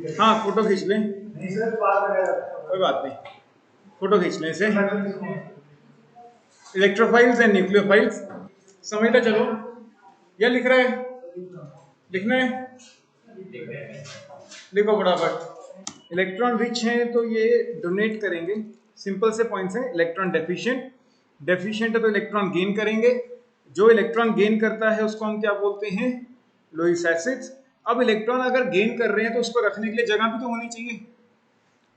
हाँ फोटो खींच लें, कोई बात नहीं, फोटो खींच लें इसे। इलेक्ट्रोफाइल्स एंड न्यूक्लियोफाइल्स समझते चलो, या लिख रहा है, लिखना है, लिखो फटाफट। इलेक्ट्रॉन रिच हैं तो ये डोनेट करेंगे, सिंपल से पॉइंट्स हैं। इलेक्ट्रॉन डेफिशिएंट, डेफिशिएंट है तो इलेक्ट्रॉन गेन करेंगे, जो इलेक्ट्रॉन गेन करता है उसको हम क्या बोलते हैं, लुईस एसिड्स। अब इलेक्ट्रॉन अगर गेन कर रहे हैं तो उसको रखने के लिए जगह भी तो होनी चाहिए,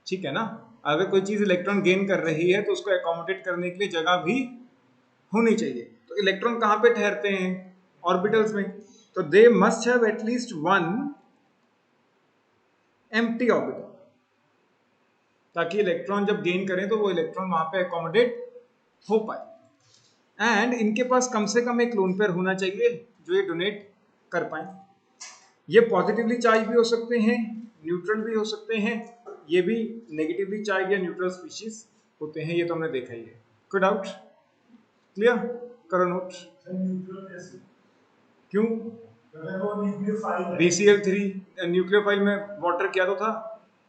ठीक है ना। अगर कोई चीज इलेक्ट्रॉन गेन कर रही है तो उसको एकोमोडेट करने के लिए जगह भी होनी चाहिए। तो इलेक्ट्रॉन कहाँ पे ठहरते हैं, ऑर्बिटल्स में, तो they must have at least one empty orbital, ताकि इलेक्ट्रॉन जब गेन करें तो वो इलेक्ट्रॉन वहां पे एकोमोडेट हो पाए। एंड इनके पास कम से कम एक लोन पेयर होना चाहिए जो ये डोनेट कर पाए। ये पॉजिटिवली चार्ज भी हो सकते हैं, न्यूट्रल भी हो सकते हैं, ये भी नेगेटिवली चार्ज या न्यूट्रल स्पीशीज होते हैं, ये तो हमने देखा ही है। कोई डाउट, क्लियर, करो नोट। क्यों, BCl3 न्यूक्लियोफाइल में वाटर क्या तो था,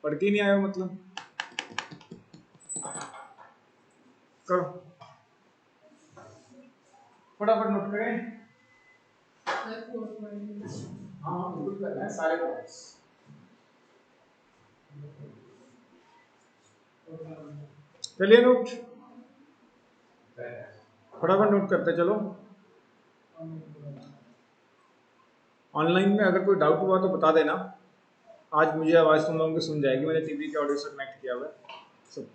पढ़ के ही नहीं आया मतलब, करो फटाफट नोट करें। हाँ बिल्कुल करना है सारे पॉइंट्स। चलिए नोट, फटाफट नोट करते चलो। ऑनलाइन में अगर कोई डाउट हुआ तो बता देना, आज मुझे आवाज़ तुम लोगों की सुन जाएगी, मैंने टीवी के ऑडियो से कनेक्ट किया हुआ है सब।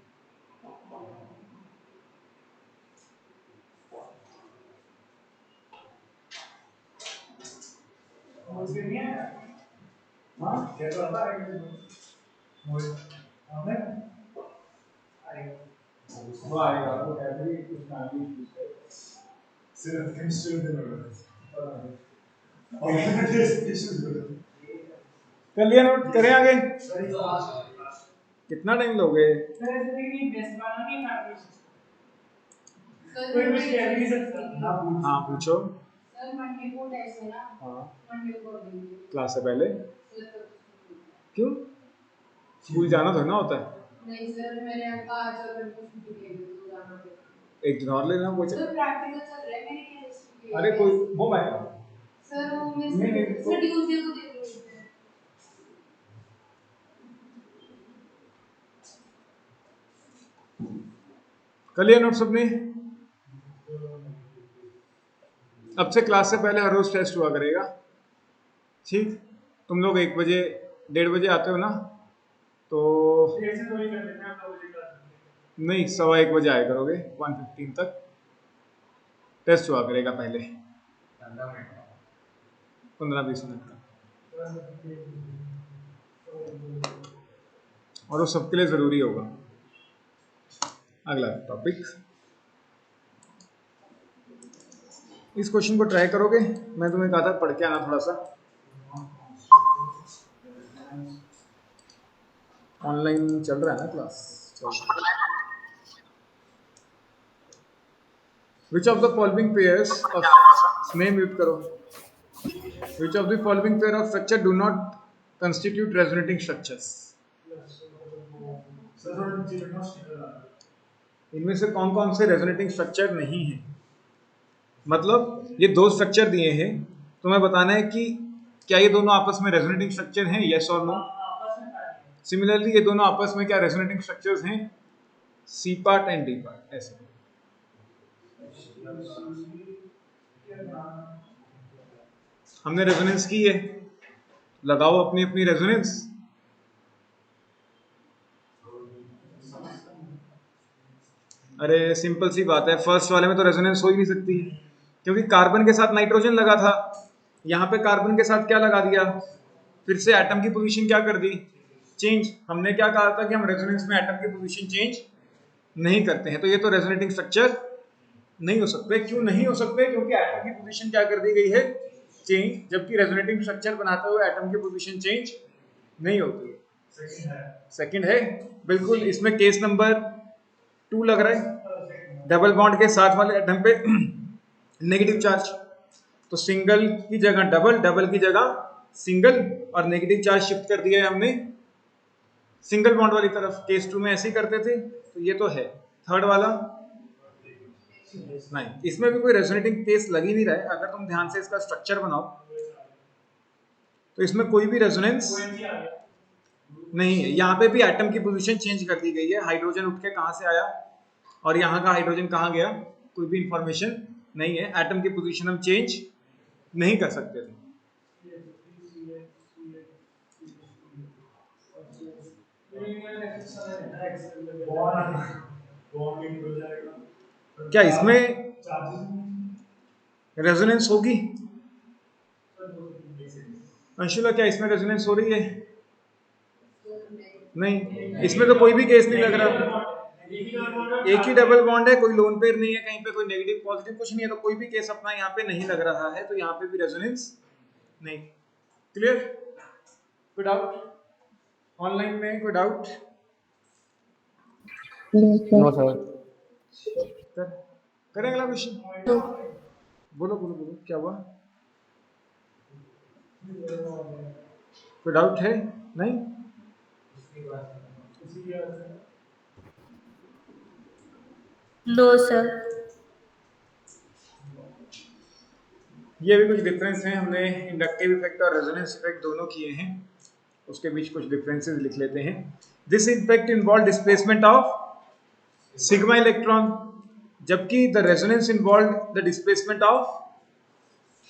कर लिया नोट, करें आगे, कितना टाइम लोगे। हाँ पूछो। हाँ क्लास से पहले, क्यों, स्कूल जाना थोड़ा ना होता है। नहीं सर, मैंने आज और कल को छुट्टी ले ली तो जाना पड़ेगा। एक दिन और लेना कोई चक्कर। सर प्रैक्टिकल चल रहा है, मैंने क्या छुट्टी ले ली। अरे कोई वो मैं सर वो मैं सर ट्यूसडे को दे दूंगी। कर लिया नोट सबने। अब से क्लास से पहले हर रोज टेस्ट हुआ करेगा, ठीक। तुम लोग 1 बजे 1:30 बजे आते हो ना, तो नहीं 1:15 बजे आया करोगे, 1:15 तक टेस्ट हुआ करेगा पहले, 15-20 मिनट का, और वो सबके लिए ज़रूरी होगा। अगला टॉपिक, इस क्वेश्चन को ट्राई करोगे, मैं तुम्हें कहा था पढ़ के आना थोड़ा सा। ऑनलाइन चल रहा है ना class, Which of the following pairs of name mute करो, Which of the following pair of structure do not constitute resonating structures? इनमें से कौन कौन से रेजोनेटिंग स्ट्रक्चर नहीं है, मतलब ये 2 स्ट्रक्चर दिए हैं, तुम्हें बताना है कि क्या ये दोनों आपस में रेजोनेटिंग स्ट्रक्चर हैं, यस और नो। सिमिलरली ये दोनों आपस में क्या रेजोनेटिंग स्ट्रक्चर्स हैं, C part and D part, ऐसे। हमने रेजोनेंस की है, लगाओ अपनी अपनी रेजोनेंस। अरे सिंपल सी बात है, फर्स्ट वाले में तो रेजोनेंस हो ही नहीं सकती, क्योंकि कार्बन के साथ नाइट्रोजन लगा था, यहाँ पे कार्बन के साथ क्या लगा दिया, फिर से एटम की पोजीशन क्या कर दी, चेंज। हमने क्या कहा था कि हम रेजोनेंस में एटम की पोजीशन चेंज नहीं करते हैं, तो ये तो रेजोनेटिंग स्ट्रक्चर नहीं हो सकते। क्यों नहीं हो सकते, क्योंकि एटम की पोजीशन क्या कर दी गई है, चेंज, जबकि रेजोनेटिंग स्ट्रक्चर बनाते हुए एटम की पोजीशन चेंज नहीं होती है। सेकंड है बिल्कुल, इसमें केस नंबर 2 लग रहा है, डबल बॉन्ड के साथ वाले एटम पे नेगेटिव चार्ज, तो सिंगल की जगह डबल, डबल की जगह सिंगल, और नेगेटिव चार्ज शिफ्ट कर दिया है हमने सिंगल बॉन्ड वाली तरफ केस 2 में ऐसे ही करते थे, तो ये तो है। थर्ड वाला नहीं, इसमें भी कोई रेजोनेटिंग केस लग ही नहीं रहा है। अगर तुम ध्यान से इसका स्ट्रक्चर बनाओ तो इसमें कोई भी रेजोनेंस नहीं है। यहाँ पे भी एटम की पोजीशन चेंज कर दी गई है, हाइड्रोजन उठ के कहाँ से आया और यहाँ का हाइड्रोजन कहाँ गया, कोई भी इंफॉर्मेशन नहीं है। एटम की पोजीशन हम चेंज नहीं कर सकते थे। क्या इसमें रेजोनेंस होगी? अंशुला, क्या इसमें रेजोनेंस हो रही है? नहीं, इसमें तो कोई भी केस नहीं लग रहा। एक ही डबल बॉन्ड है, कोई लोन पेयर नहीं है, कहीं पे कोई नेगेटिव पॉजिटिव कुछ नहीं है, तो कोई भी केस अपना यहाँ पे नहीं लग रहा है, तो यहाँ पे भी रेजोनेंस नहीं। क्लियर? कोई डाउट ऑनलाइन में? कोई डाउट? No sir. करें अगला क्वेश्चन। बोलो बोलो बोलो, क्या हुआ? कोई डाउट है? नहीं? No sir. ये भी कुछ डिफरेंस है, हमने इंडक्टिव इफेक्ट और रेजोनेंस इफेक्ट दोनों किए हैं, उसके बीच कुछ डिफरेंसेस लिख लेते हैं। This effect involve displacement of sigma electron, जबकि the resonance involve the displacement of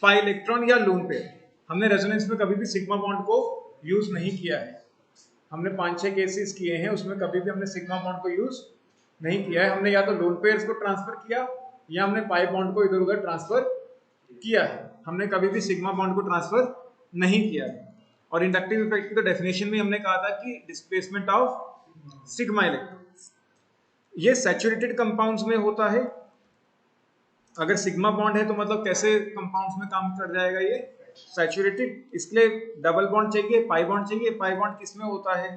pi electron या लोन पेयर। हमने रेजोनेंस में कभी भी सिग्मा बॉन्ड को यूज नहीं किया है। हमने 5-6 केसेस किए हैं, उसमें कभी भी हमने सिग्मा बॉन्ड को यूज नहीं किया है। हमने या तो लोन पेयर्स को ट्रांसफर किया या हमने पाई बॉन्ड को इधर उधर ट्रांसफर किया है। हमने कभी भी सिग्मा बॉन्ड को ट्रांसफर नहीं किया है। और इंडक्टिव इफेक्ट की तो डेफिनेशन में हमने कहा था कि डिस्प्लेसमेंट ऑफ सिग्मा इलेक्ट्रॉन। ये सैचुरेटेड कंपाउंड्स में होता है। अगर सिग्मा बॉन्ड है तो मतलब कैसे कंपाउंड्स में काम कर जाएगा ये? सैचुरेटेड। इसलिए डबल बॉन्ड चाहिए, पाई बॉन्ड चाहिए। पाई बॉन्ड किस में होता है?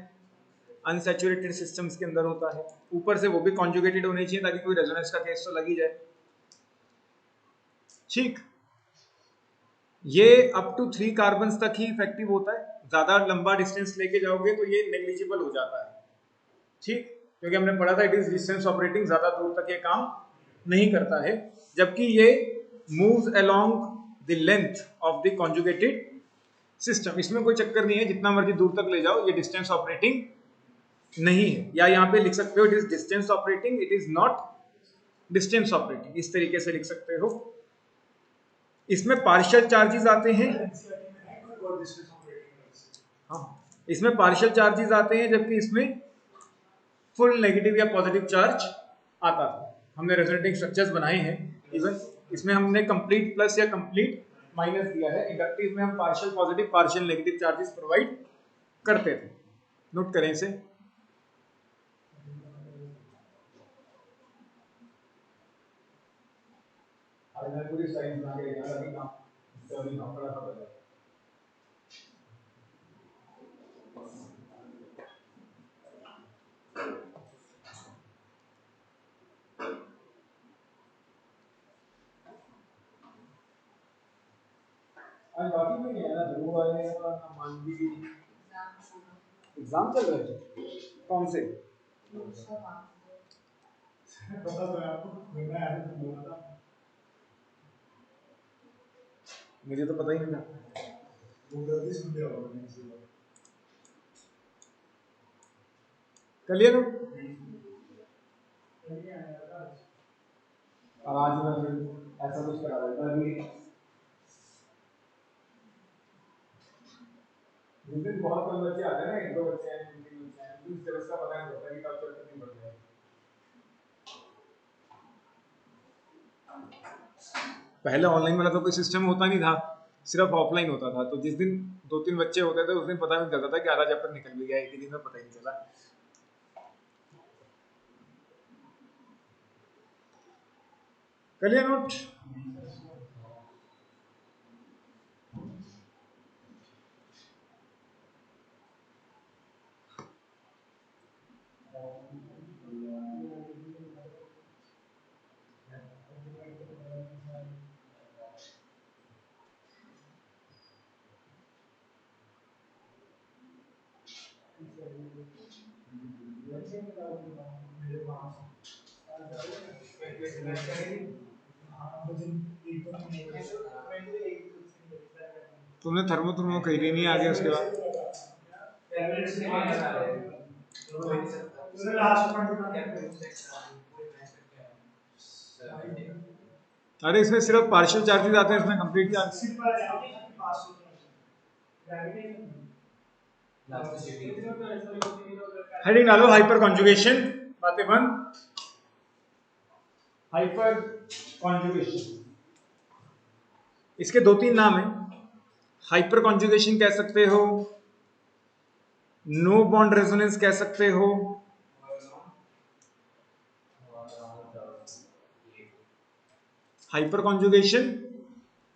अनसैचुरेटेड सिस्टम्स के अंदर होता है। ऊपर से वो भी कॉन्जुगेटेड होने चाहिए ताकि कोई रेजोनेंस का केस तो लग ही जाए। ठीक, ये अप टू 3 कार्बन तक ही इफेक्टिव होता है। ज्यादा लंबा डिस्टेंस लेके जाओगे तो ये नेग्लिजिबल हो जाता है। ठीक, क्योंकि हमने पढ़ा था इट इज डिस्टेंस ऑपरेटिंग, ज्यादा दूर तक ये काम नहीं करता है। जबकि ये moves along the length of the conjugated system. इसमें कोई चक्कर नहीं है, जितना मर्जी दूर तक ले जाओ, ये डिस्टेंस ऑपरेटिंग नहीं है। या यहाँ पे लिख सकते हो it is distance operating, it is not distance operating, इस तरीके से लिख सकते हो। इसमें पार्शियल चार्जेस आते हैं। हाँ, इसमें पार्शियल चार्जेस आते हैं, जबकि इसमें फुल नेगेटिव या पॉजिटिव चार्ज आता था। हमने रेजोनेटिंग स्ट्रक्चर्स बनाए हैं। इवन इसमें हमने कंप्लीट प्लस या कंप्लीट माइनस दिया है। इंडक्टिव में हम partial positive partial negative charges provide करते थे। नोट करें इसे। पूरी स्लाइड बना के अभी काम पड़ा था। आज बाकी में नहीं है ना, ध्रुव आए और मानवी एग्जाम चल रहे थे। कौन से? पता तो है आपको, मैं आया तो बोला था। मुझे तो पता ही नहीं था। वो गलती सुन लिया होगा मैंने इसी बात। क्लियर हो? और आज मैं फिर ऐसा कुछ करा देता अभी। जिस दिन बहुत कम बच्चे आते हैं ना, 1-2 बच्चे हैं, 3 बच्चे हैं, तो सिलेबस का पता नहीं होता कि कब चैप्टर नहीं पढ़ गया। पहले ऑनलाइन वाला तो कोई सिस्टम होता नहीं था, सिर्फ ऑफलाइन होता था। तो जिस दिन 2-3 बच्चे होते थे उस दिन पता नहीं चलता था कि आधा चैप्टर निकल भी गया, एक ही दिन में पता ही नहीं चला। Clear note? तुमने थर्मो थर्मो कही नहीं आगे उसके बाद। अरे इसमें सिर्फ पार्शियल चार्जेस आते हैं, इसमें कंप्लीट चार्ज। हेडिंग डालो हाइपर कॉन्जुगेशन, बातें बंद। हाइपर कॉन्जुगेशन, इसके दो तीन नाम हैं। हाइपर कॉन्जुगेशन कह सकते हो, नो बॉन्ड रेजोनेंस कह सकते हो, hyperconjugation,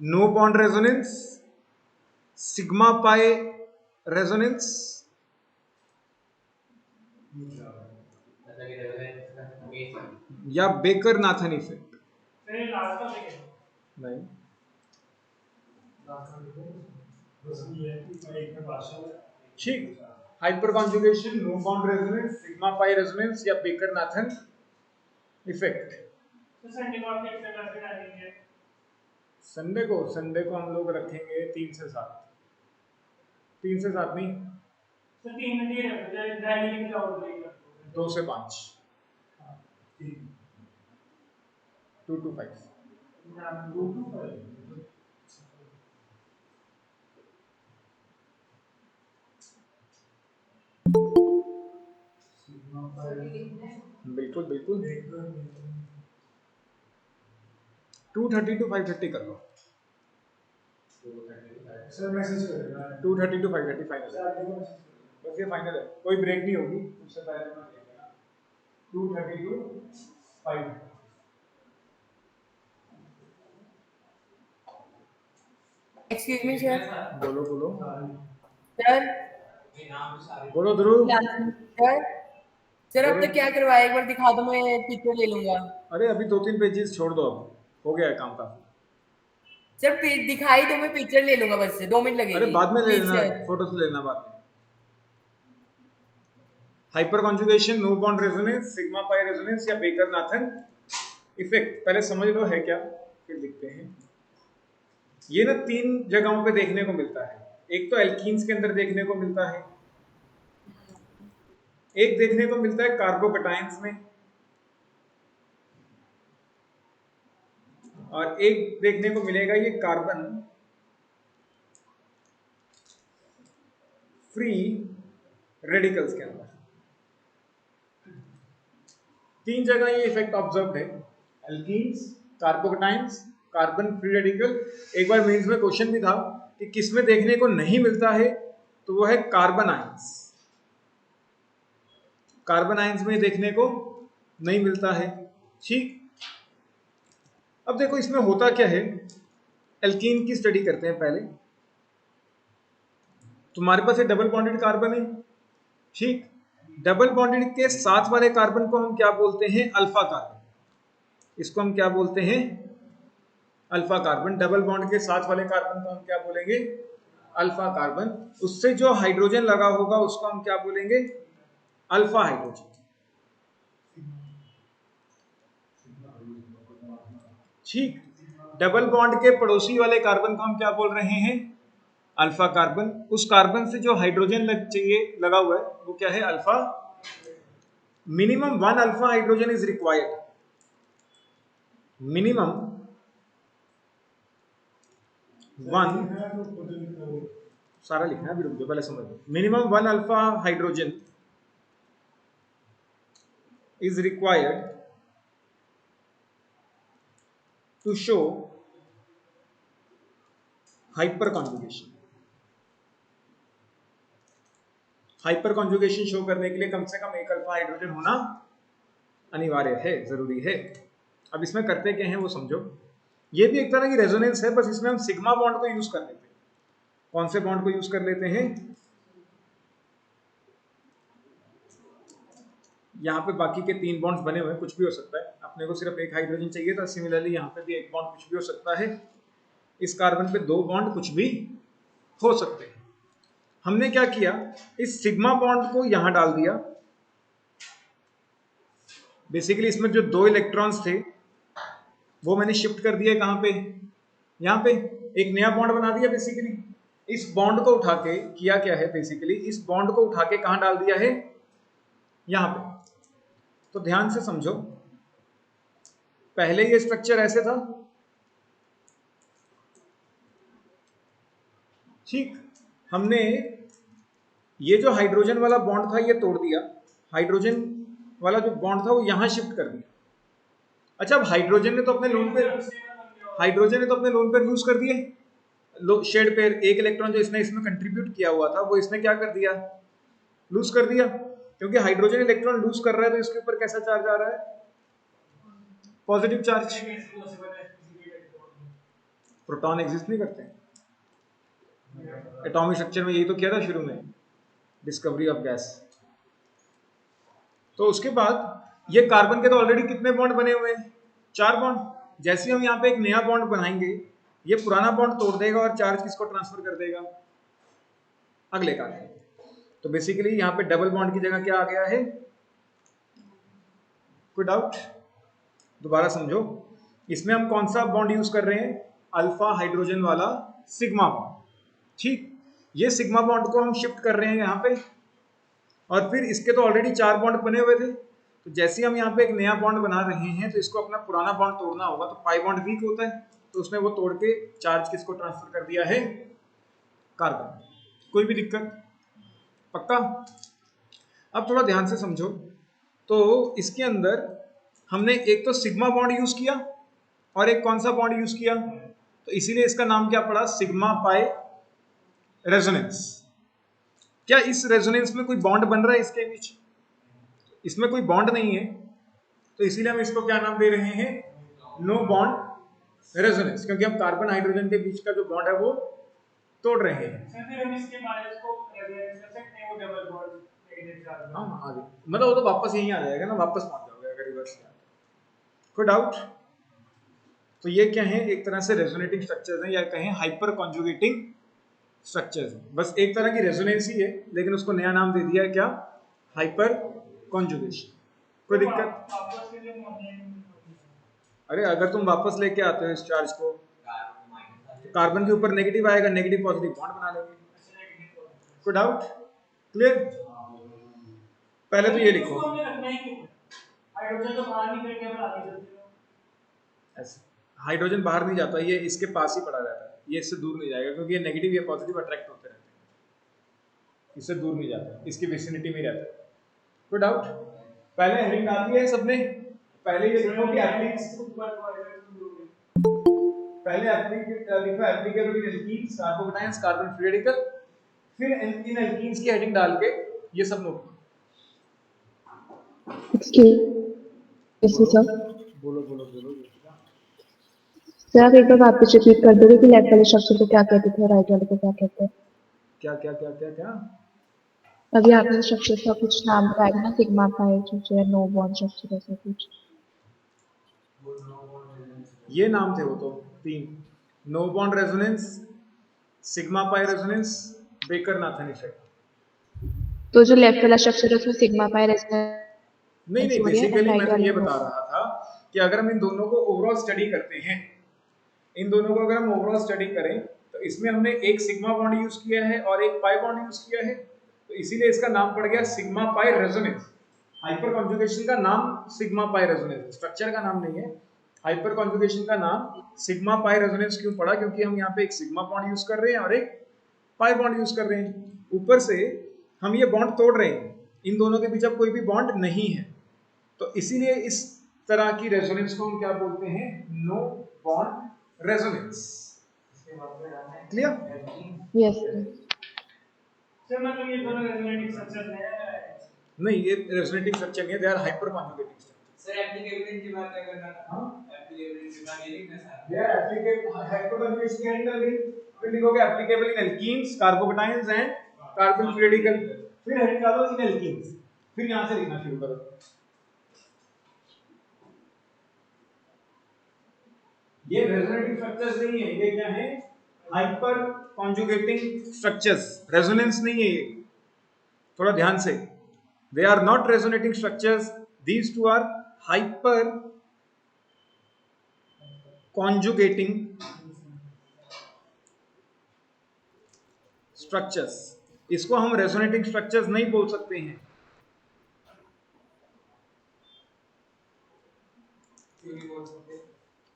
no bond resonance, sigma pi resonance, या बेकर नाथन इफेक्ट। नहीं, ठीक। Hyperconjugation, no bond resonance, sigma pi resonance या बेकर नाथन इफेक्ट। संडे को हम लोग रखेंगे 3 से 7। 3 से 7 नहीं, 2 से 5, 2 to 5। बिल्कुल बिल्कुल, 230 to 530 कर लो। 230 to 530 फाइनल है, बस ये फाइनल है, कोई ब्रेक नहीं होगी उससे पहले। 230 to 5। Excuse me sir. बोलो बोलो सर बोलो ध्रुव। सर सर अब तक क्या करवाया, एक बार दिखा दो, मैं पिक्चर ले लूंगा। अरे अभी 2-3 पेजेस छोड़ दो, अब हो गया है काम काफी। सर दिखाई दो, मैं पिक्चर ले लूंगा, बस 2 मिनट लगेगी। अरे बाद में ले प्लीज लेना, सर। फोटो से लेना बाद में। Hyperconjugation, no bond resonance, sigma pi resonance या बेकर नाथन इफेक्ट, पहले समझ लो है क्या, फिर दिखते हैं। ये ना 3 जगहों पे देखने को मिलता है। एक तो एल्कीन्स के अंदर देखने को मिलता है, एक देखने को मिलता है कार्बोकटायंस में, और एक देखने को मिलेगा ये कार्बन फ्री रेडिकल्स के अंदर। 3 जगह ये इफेक्ट ऑब्जर्व है, alkenes, carbocations, carbon free radical. एक बार मेंस में क्वेश्चन भी था कि किसमें देखने को नहीं मिलता है, तो वो है कार्बन आयंस। कार्बन आयंस में देखने को नहीं मिलता है, ठीक। अब देखो इसमें होता क्या है, एल्कीन की स्टडी करते हैं पहले। तुम्हारे पास ये डबल बॉन्डेड कार्बन है, ठीक। डबल बॉन्डेड के साथ वाले कार्बन को हम क्या बोलते हैं, अल्फा कार्बन। इसको हम क्या बोलते हैं, अल्फा कार्बन। डबल बॉन्ड के साथ वाले कार्बन को हम क्या बोलेंगे, अल्फा कार्बन। उससे जो हाइड्रोजन लगा होगा उसको हम क्या बोलेंगे, अल्फा हाइड्रोजन, ठीक। डबल बॉन्ड के पड़ोसी वाले कार्बन को हम क्या बोल रहे हैं, अल्फा कार्बन। उस कार्बन से जो हाइड्रोजन चाहिए लगा हुआ है वो क्या है, alpha. Minimum 1 alpha hydrogen is required, minimum 1, सारा लिखना है अभी, रुक जाओ पहले समझ लो। Minimum 1 alpha hydrogen is required to show hyperconjugation। Hyperconjugation show करने के लिए कम से कम 1 अल्फा हाइड्रोजन होना अनिवार्य है, जरूरी है। अब इसमें करते क्या है वो समझो। ये भी एक तरह की रेजोनेंस है, बस इसमें हम सिग्मा बॉन्ड को यूज कर लेते हैं। कौन से बॉन्ड को यूज कर लेते हैं, यहाँ पे बाकी के 3 बॉन्ड्स बने हुए हैं, कुछ भी हो सकता है। अपने को सिर्फ 1 हाइड्रोजन चाहिए था, सिमिलरली यहाँ पे भी 1 बॉन्ड कुछ भी हो सकता है। इस कार्बन पे 2 बॉन्ड कुछ भी हो सकते हैं। हमने क्या किया, इस सिग्मा बॉन्ड को यहाँ डाल दिया बेसिकली इसमें जो 2 इलेक्ट्रॉन्स थे वो मैंने शिफ्ट कर दिया कहाँ पे, यहाँ पे एक नया बॉन्ड बना दिया। बेसिकली इस बॉन्ड को उठा के किया क्या है, बेसिकली इस बॉन्ड को उठा के कहाँ डाल दिया है, यहाँ पे। तो ध्यान से समझो, पहले ये स्ट्रक्चर ऐसे था, ठीक। हमने ये जो हाइड्रोजन वाला बॉन्ड था ये तोड़ दिया, हाइड्रोजन वाला जो बॉन्ड था वो यहां शिफ्ट कर दिया। अच्छा, अब हाइड्रोजन ने तो अपने लोन पेयर यूज कर दिए, शेड पेयर, एक इलेक्ट्रॉन जो इसने इसमें कंट्रीब्यूट किया हुआ था वो इसने क्या कर दिया, लूज कर दिया। क्योंकि हाइड्रोजन इलेक्ट्रॉन लूज कर रहा है तो इसके ऊपर कैसा चार्ज आ रहा है, पॉजिटिव चार्ज। प्रोटॉन एग्जिस्ट नहीं करते हैं। एटॉमिक स्ट्रक्चर में यही तो किया था शुरू में, डिस्कवरी ऑफ गैस। तो उसके बाद ये कार्बन के तो ऑलरेडी कितने बॉन्ड बने हुए हैं, 4 बॉन्ड। जैसे हम यहाँ पे एक नया बॉन्ड बनाएंगे ये पुराना बॉन्ड तोड़ देगा और चार्ज किसको ट्रांसफर कर देगा, अगले कार्बन। तो बेसिकली यहाँ पे डबल बॉन्ड की जगह क्या आ गया है, कोई डाउट? दोबारा समझो, इसमें हम कौन सा बॉन्ड यूज कर रहे हैं, अल्फा हाइड्रोजन वाला सिग्मा बॉन्ड, ठीक। ये सिग्मा बॉन्ड को हम शिफ्ट कर रहे हैं यहाँ पे, और फिर इसके तो ऑलरेडी 4 बॉन्ड बने हुए थे। तो जैसे हम यहाँ पे एक नया बॉन्ड बना रहे हैं तो इसको अपना पुराना बॉन्ड तोड़ना होगा। तो पाई बॉन्ड वीक होता है तो उसने वो तोड़ के चार्ज किसको ट्रांसफर कर दिया है, कार्बन। कोई भी दिक्कत? पक्का? अब थोड़ा ध्यान से समझो, तो इसके अंदर हमने एक तो सिग्मा बॉन्ड यूज किया और एक कौन सा बॉन्ड यूज किया, तो इसीलिए इसका नाम क्या पड़ा, सिग्मा पाई रेजोनेंस। क्या इस रेजोनेंस में कोई बॉन्ड बन रहा है इसके बीच? इसमें कोई बॉन्ड नहीं है, तो इसीलिए हम इसको क्या नाम दे रहे हैं, नो बॉन्ड रेजोनेंस, क्योंकि हम कार्बन हाइड्रोजन के बीच का जो बॉन्ड है वो तोड़ रहे हैं। हाँ आगे, मतलब वो तो वापस यहीं आ जाएगा ना, वापस पहुंच जाओगे अगर रिवर्स किया। कोई डाउट? तो ये क्या है, एक तरह से रेजोनेटिंग स्ट्रक्चर्स हैं, या कहें हाइपर कॉन्जुगेटिंग स्ट्रक्चर्स। बस एक तरह की रेजोनेंस ही है, लेकिन उसको नया नाम दे दिया है क्या, हाइपर कॉन्जुगेशन। कोई दिक्कत? अरे अगर तुम वापस लेके आते हो इस चार्ज को, तो कार्बन के ऊपर नेगेटिव आएगा, नेगेटिव पॉजिटिव बॉन्ड बना लेंगे। कोई डाउट? क्लियर? पहले तो ये लिखो, हाइड्रोजन बाहर नहीं जाता, ये इसके पास ही पड़ा रहता है, ये इससे दूर नहीं जाएगा, क्योंकि ये नेगेटिव या पॉजिटिव अट्रैक्ट होते रहते हैं, इससे दूर नहीं जाता, इसकी विसिनिटी में रहता है। कोई डाउट? पहले हेडिंग डाल दी है सबने, पहले ये लिखो कि applicable in alkenes, carbocations, carbon free radical, फिर इन एल्कीन्स की हेडिंग डाल के ये सब नोट। एक्सक्यूज सर, बोलो बोलो बोलो। सर आप एक बार वापस रिपीट कर दोगे कि लेफ्ट वाले स्ट्रक्चर को क्या कहते थे और राइट वाले को क्या कहते हैं? क्या क्या क्या क्या क्या? अभी आपने स्ट्रक्चर का कुछ नाम बताया ना, sigma pi structure, no bond structure, ऐसा कुछ। ये नाम थे वो तो 3, no bond resonance, sigma pi resonance, Baker Nathan effect. तो जो लेफ्ट वाला स्ट्रक्चर है उसमें सिग्मा पाई रेजोनेंस नहीं, बेसिकली मैं तो ये बता रहा था कि अगर हम इन दोनों को ओवरऑल स्टडी करते हैं, इन दोनों को अगर हम ओवरऑल स्टडी करें तो इसमें हमने एक सिग्मा बॉन्ड यूज किया है और एक पाई बॉन्ड यूज किया है, तो इसीलिए इसका नाम पड़ गया sigma pi resonance. Hyper conjugation का नाम सिग्मा पाई रेजोनेंस, स्ट्रक्चर का नाम नहीं है। हाइपर कॉन्जुगेशन का नाम सिग्मा पाई रेजोनेंस क्यों पड़ा, क्योंकि हम यहाँ पे एक सिग्मा बॉन्ड यूज कर रहे हैं और एक पाई बॉन्ड यूज कर रहे हैं। ऊपर से हम ये बॉन्ड तोड़ रहे हैं, इन दोनों के बीच अब कोई भी बॉन्ड नहीं है, तो इसीलिए इस तरह की रेजोनेंस को हम क्या बोलते हैं, no bond resonance. Clear? Yes sir, मतलब ये दोनों रेजोनेटिंग स्ट्रक्चर हैं? नहीं, ये रेजोनेटिंग स्ट्रक्चर नहीं है, they are hyperconjugating structure. Sir applicability की बात करना था। हां, एप्लीकेबिलिटी की बात नहीं करना sir. They are applicable, hyperconjugation के एंगल में फिर लिखोगे applicable in alkenes, carbocations and carbon free radical, फिर हेडिंग डालो इन एल्कीन्स, फिर यहां से लिखना शुरू करो। ये रेजोनेटिंग स्ट्रक्चर्स नहीं है, ये क्या है, हाइपर कॉन्जुगेटिंग स्ट्रक्चर्स, रेजोनेंस नहीं है ये, थोड़ा ध्यान से। They are not resonating structures, these two are hyperconjugating structures, इसको हम रेजोनेटिंग स्ट्रक्चर्स नहीं बोल सकते हैं।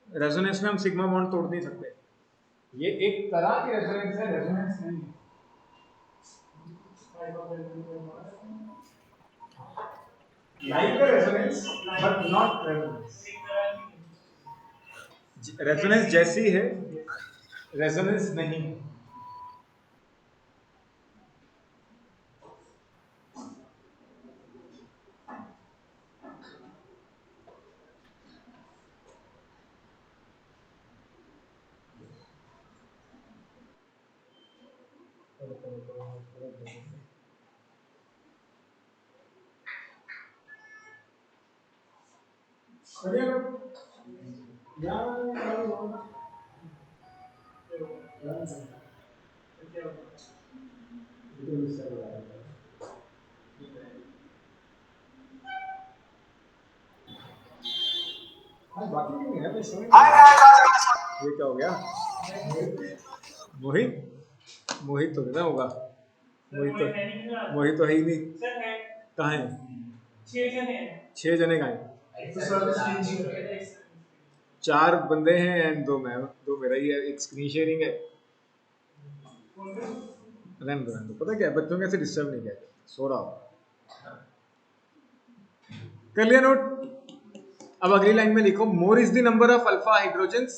रेजोनेंस में हम सिग्मा बॉन्ड तोड़ नहीं सकते, ये एक तरह की रेजोनेंस है, रेजोनेंस नहीं है। Like a resonance but not resonance. Resonance जैसी है, रेजोनेंस नहीं। बाकी नहीं है, ये क्या हो गया? मोहित मोहित तो ना होगा, मोहित तो है ही नहीं। कहाँ है? 6 जने कहाँ हैं? 4 बंदे हैं एंड 2 मैं, 2 मेरा ही है, एक स्क्रीन शेयरिंग है। रहने दो, पता क्या है, बच्चों को ऐसे डिस्टर्ब नहीं किया, सो रहा हो। कर लिया नोट? अब अगली लाइन में लिखो, more is the number of alpha hydrogens,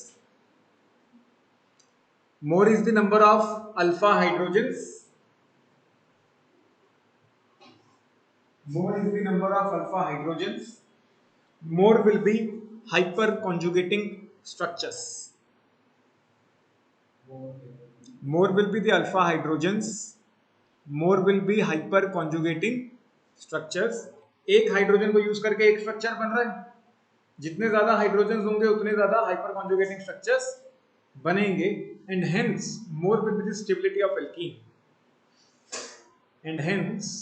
more is the number of alpha hydrogens, more is the number of alpha hydrogens, more will be hyper conjugating structures. More will be the alpha hydrogens, more will be hyper conjugating structures. एक hydrogen को use करके एक structure बन रहा है, जितने ज्यादा hydrogen होंगे उतने ज्यादा हाइपर कॉन्जुगेटिंग स्ट्रक्चर्स बनेंगे, and hence more will be the stability of alkene, and hence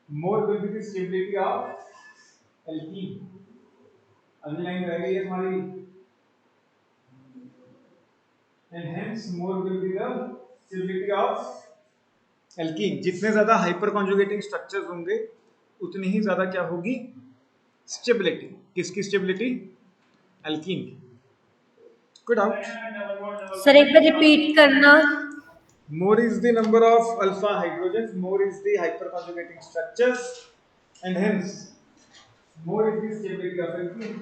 more will be the stability of alkene. अगली लाइन रह गई है हमारी, and hence more will be the stability of alkene. जितने ज्यादा hyper conjugating structures होंगे उतनी ही ज्यादा क्या होगी? स्टेबिलिटी। किसकी स्टेबिलिटी? एल्कीन की। कोई डाउट? सर एक बार रिपीट करना। More is the number of alpha hydrogens, more is the hyperconjugating structures, and hence more is the stability of alkene.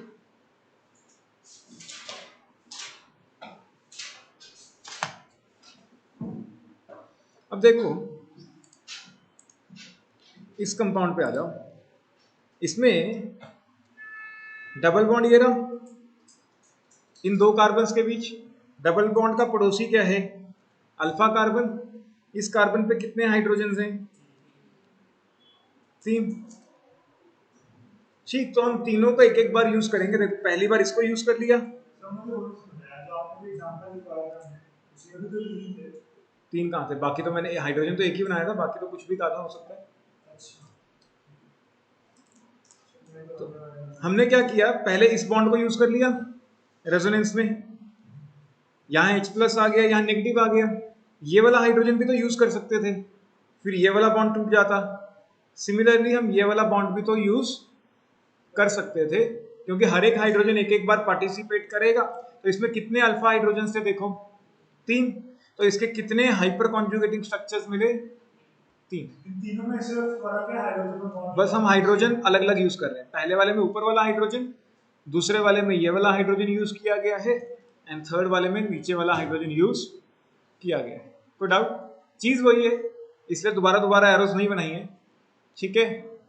अब देखो इस कंपाउंड पे आ जाओ, इसमें डबल बॉन्ड ये रहा, इन 2 कार्बन्स के बीच डबल बॉन्ड का पड़ोसी क्या है? Alpha carbon. इस कार्बन पे कितने हाइड्रोजन हैं? 3। ठीक, तो हम तीनों को एक एक बार यूज करेंगे। देखो पहली बार इसको यूज कर लिया, 3 कहाँ थे? बाकी तो मैंने हाइड्रोजन तो एक ही बनाया था, बाकी तो कुछ भी कहा था, हो सकता है। तो हमने क्या किया, पहले इस बॉन्ड को यूज कर लिया रेजोनेंस में, यहाँ H+ आ गया, यहाँ नेगेटिव आ गया, ये वाला हाइड्रोजन भी तो यूज कर सकते थे, फिर ये वाला बॉन्ड टूट जाता। सिमिलरली हम ये वाला बॉन्ड भी तो यूज कर सकते थे, क्योंकि हर एक हाइड्रोजन एक एक बार पार्टिसिपेट करेगा। तो इसमें कितने अल्फा हाइड्रोजन थे? देखो 3। तो इसके कितने हाइपर कॉन्जुगेटिंग स्ट्रक्चर्स मिले? 3। तीनों में सिर्फ फर्क है हाइड्रोजन, बस हम हाइड्रोजन अलग अलग यूज कर रहे हैं। पहले वाले में ऊपर वाला हाइड्रोजन, दूसरे वाले में ये वाला हाइड्रोजन यूज किया गया है, एंड थर्ड वाले में नीचे वाला हाइड्रोजन यूज किया गया है। कोई डाउट? चीज वही है, इसलिए दोबारा एरोस नहीं बनाई है। ठीक है,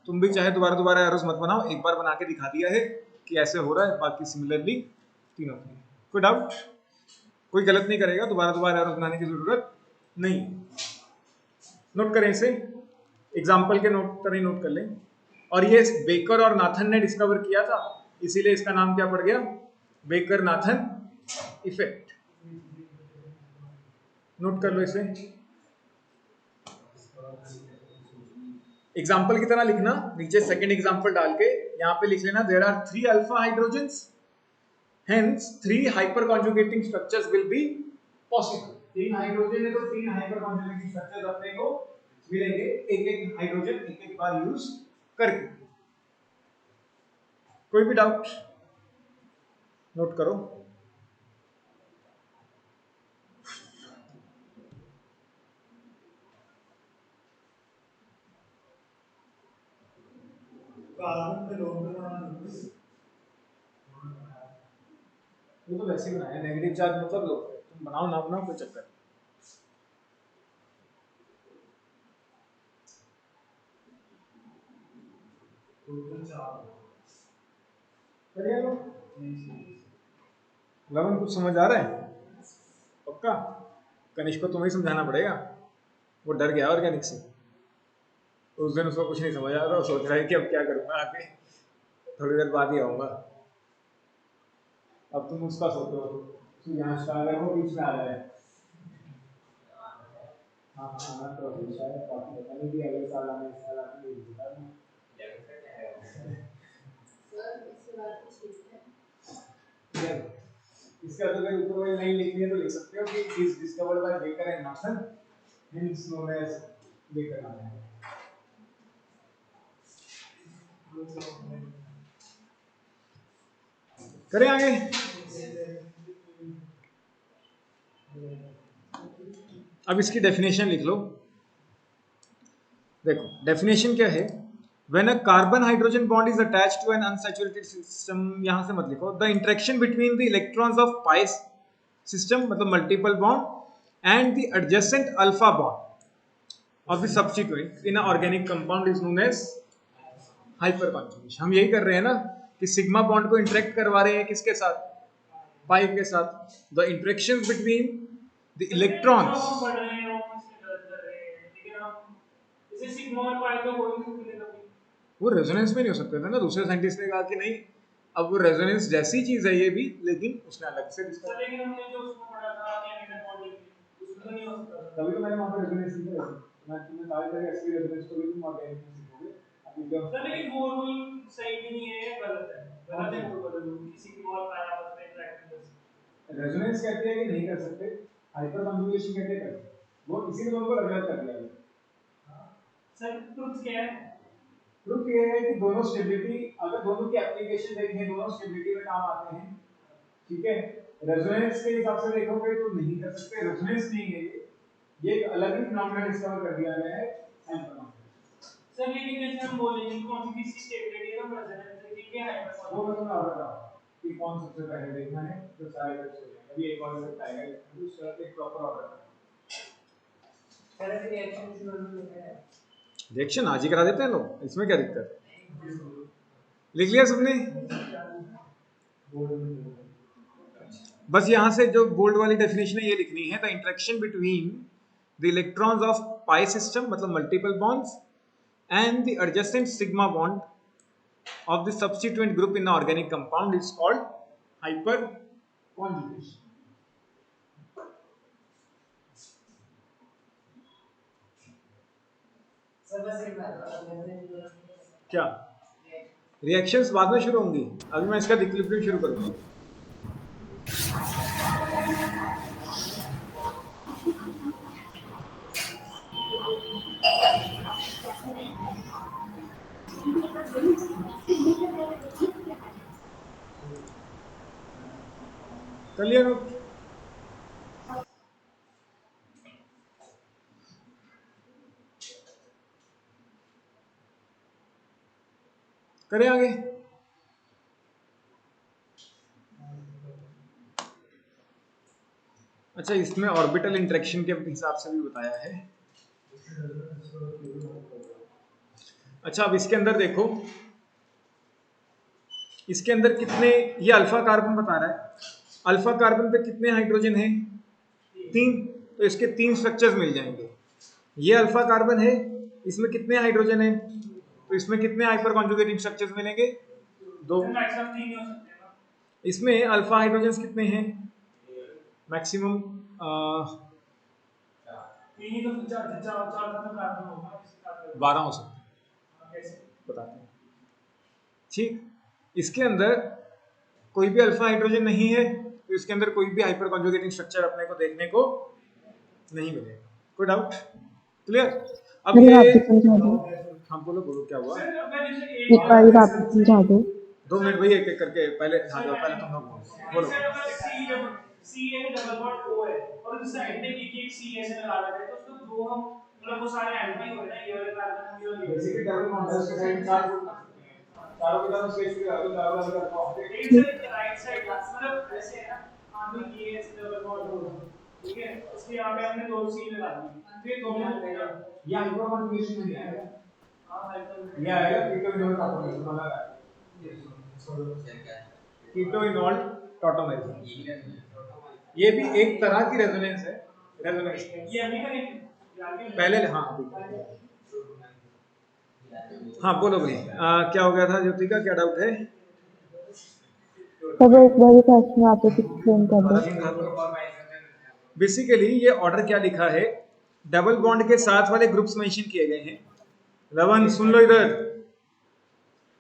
तुम भी चाहे दोबारा एरोस मत बनाओ, एक बार बना के दिखा दिया है कि ऐसे हो रहा है, बाकी सिमिलरली तीनों के। कोई डाउट? कोई गलत नहीं करेगा, दोबारा एरोस बनाने की जरूरत नहीं। नोट करें इसे, एग्जाम्पल के नोट तरह नोट कर लें। और ये बेकर और नाथन ने डिस्कवर किया था, इसीलिए इसका नाम क्या पड़ गया? Baker Nathan effect. नोट कर लो इसे। एग्जाम्पल की तरह लिखना, नीचे सेकंड एग्जाम्पल डाल के यहाँ पे लिख लेना there are 3 alpha hydrogens, hence 3 hyperconjugating structures will be possible. 3 hydrogen है तो 3 हाइपर कॉन्जुगेटिंग स्ट्रक्चर्स अपने को मिलेंगे, एक एक हाइड्रोजन एक एक बार यूज करके। कोई भी डाउट नोट करो। कार्बन पे लोन बनाना वो तो वैसे ही बनाया, नेगेटिव चार्ज मतलब लो, तुम बनाओ ना बनाओ कोई चक्कर नहीं। टोटल 4 बढ़िया लो। लवन कुछ समझ आ रहा है पक्का? कनिष्क को तुम्हें ही समझाना पड़ेगा, वो डर गया ऑर्गेनिक से। उस दिन उसको कुछ नहीं समझ आ रहा, वो सोच रहा है कि अब क्या करूंगा आगे, थोड़ी देर बाद ही आऊंगा। अब तुम उसका सोचो कि यहाँ स्टार है वो बीच में आ जाए। हाँ हाँ तो शायद काफी पता नहीं कि अगले साल आने, इस साल आने नहीं दिखा मैं। यार, इसका तो अगर ऊपर वाली लाइन लिखनी है तो लिख सकते हो कि is discovered by Baker and Nathan, hence known as Baker Nathan. करें आगे। अब इसकी डेफिनेशन लिख लो। देखो डेफिनेशन क्या है, when a carbon hydrogen bond is attached to an unsaturated system, यहां से मत लिखो, the interaction between the electrons of pi system मतलब multiple bond and the adjacent alpha bond of the substituent in a organic compound is known as hyperconjugation. हम यही कर रहे हैं ना कि सिग्मा बॉन्ड को इंटरेक्ट करवा रहे हैं किसके साथ, पाई के साथ। The interaction between the electrons, पढ़ रहे हैं और इसमें गलत कर रहे हैं, लेकिन हम इसे सिग्मा और पाई तो हो ही नहीं सकते कभी। वो रेजोनेंस में नहीं हो सकते थे ना। दूसरे साइंटिस्ट ने कहा कि नहीं, अब वो रेजोनेंस जैसी चीज है ये भी, लेकिन उसने अलग से सर लेकिन हमने जो उसमें पढ़ा था केमिकल बॉन्डिंग उसमें तो नहीं हो सकता था। तभी तो मैंने वहां पे रेजोनेंस सीखा है। मैं तुम्हें तारीफ करके असली रेजोनेंस को भी तुम ऑर्गेनिक में सीखोगे। अभी जो सर लेकिन वो रूल सही भी नहीं है, गलत है, गलत है वो रूल, किसी की और पाया आपस में इंटरेक्ट नहीं कर सकते। रेजोनेंस कहते हैं कि नहीं कर सकते, हाइपर कॉन्जुगेशन कहते हैं कर सकते। वो इसी ने दोनों को अलग अलग कर दिया है। सर ट्रुथ क्या है? ट्रुथ ये है कि दोनों स्टेबिलिटी, अगर दोनों की एप्लीकेशन देखें दोनों स्टेबिलिटी में काम आते हैं, ठीक है। रेजोनेंस के हिसाब से देखोगे तो नहीं कर सकते, रेजोनेंस नहीं है ये एक अलग ही फिनोमेना डिस्कवर कर दिया गया है सैंपल। सर लेकिन जैसे हम बोलेंगे कौन सी किसी स्टेबिलिटी का रेजोनेंस है कि हाइपर वो मैं तुम्हें और बताऊं कि कौन सबसे पहले देखना है, तो सारे वेब हो जाएंगे। अभी एक और वेब आएगा, उसका एक प्रॉपर ऑर्डर है। सर ऐसे रिएक्शन शुरू हो गया है। रिएक्शन आज ही करा देते हैं लोग, इसमें क्या दिक्कत है। लिख लिया सबने? बस यहाँ से जो बोल्ड वाली डेफिनेशन है ये लिखनी है, the interaction between the electrons of pi system मतलब multiple bonds and the adjacent sigma bond of the substituent group in the organic compound is called hyperconjugation. क्या रिएक्शंस बाद में शुरू होंगी, अभी मैं इसका डिक्लिप्टिव शुरू करूंगा। कर लिया नोट? करें आगे। अच्छा इसमें ऑर्बिटल इंटरेक्शन के हिसाब से भी बताया है। अच्छा अब इसके अंदर देखो, इसके अंदर कितने, ये अल्फा कार्बन बता रहा है, अल्फा कार्बन पे कितने हाइड्रोजन हैं? 3, तो इसके 3 स्ट्रक्चर्स मिल जाएंगे। ये अल्फा कार्बन है, इसमें कितने हाइड्रोजन है, तो इसमें कितने हाइपर कॉन्जुगेटिंग स्ट्रक्चर्स मिलेंगे? 2। मैक्सिमम 3 हो सकते हैं ना। इसमें अल्फा हाइड्रोजन कितने हैं? मैक्सिमम 3 ही तो 4 4 4 कार्बन होगा, 12 हो सकते हैं। बताते हैं। ठीक, इसके अंदर कोई भी अल्फा हाइड्रोजन नहीं है, तो इसके अंदर कोई भी हाइपर कॉन्जुगेटिंग स्ट्रक्चर अपने को देखने को नहीं मिलेगा। कोई डाउट? क्लियर? अब अरे ये वापस समझा दो, हाँ बोलो बोलो क्या हुआ? सर अगर जैसे एक बार वापस समझा दो। 2 मिनट भाई, एक एक करके पहले हाँ जाओ, पहले तुम लोग बोलो। सर अगर सी है डबल बॉन्ड ओ है और उस साइड में एक सी ऐसे लगा देते हैं तो उसको दो हम मतलब वो सारे अल्फा ही हो रहे हैं, ये वाले कार्बन ये वाले बेसिकली डबल बॉन्ड है, उसके साइड में 4 ग्रुप चारों की तरफ स्केच भी लगा दो, चारों अलग अलग होंगे। लेकिन सर राइट साइड मतलब ऐसे है ना, आगे ये ऐसे डबल बॉन्ड होगा, ठीक है, उसके यहाँ पे हमने दो सी लगा दी, फिर दोनों हो गया, ये हाइपर कॉन्जुगेशन नहीं आएगा, हाँ हाइपर ये आएगा कीटो इनॉल टॉटोमरेज वाला है। कीटो इनॉल टॉटोमरेज, ये भी एक तरह की रेजोनेंस है। रेजोनेंस ये अभी करेंगे पहले हाँ अभी हाँ बोलो भाई, क्या हो गया था ज्योति का, क्या डाउट है? सब एक बार क्वेश्चन वापस एक्सप्लेन कर दो। बेसिकली ये ऑर्डर क्या लिखा है, डबल बॉन्ड के साथ वाले ग्रुप्स मेंशन किए गए हैं। लवन सुन लो इधर,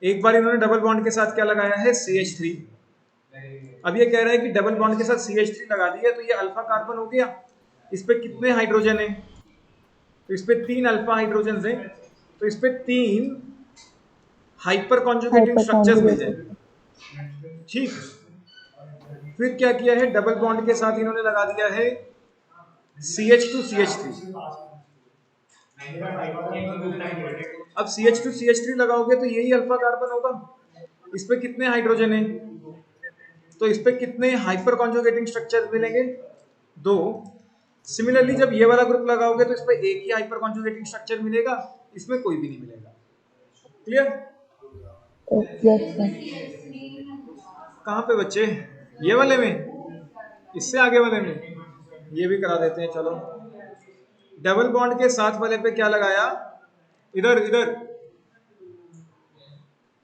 एक बार इन्होंने डबल बॉन्ड के साथ क्या लगाया है, CH3। अब ये कह रहा है कि डबल बॉन्ड के साथ CH3 लगा दिया तो ये अल्फा कार्बन हो गया, इस पे कितने हाइड्रोजन है, तो इस पे 3 अल्फा हाइड्रोजन है, तो इस पे 3 हाइपर कॉन्जुगेटिंग स्ट्रक्चर्स मिल जाएंगे। ठीक, फिर क्या किया है, डबल बॉन्ड के साथ इन्होंने लगा दिया है CH2 CH3। अब CH2 CH3 लगाओगे तो यही अल्फा कार्बन होगा, इस पे कितने हाइड्रोजन है, तो इस पे कितने हाइपर कॉन्जुगेटिंग स्ट्रक्चर मिलेंगे, 2। सिमिलरली जब ये वाला ग्रुप लगाओगे तो इस पे एक ही हाइपर कॉन्जुगेटिंग स्ट्रक्चर मिलेगा, इसमें कोई भी नहीं मिलेगा। क्लियर? Yes sir. कहाँ पे बच्चे, ये वाले में, इससे आगे वाले में, ये भी करा देते हैं चलो। डबल बॉन्ड के साथ वाले पे क्या लगाया, इधर इधर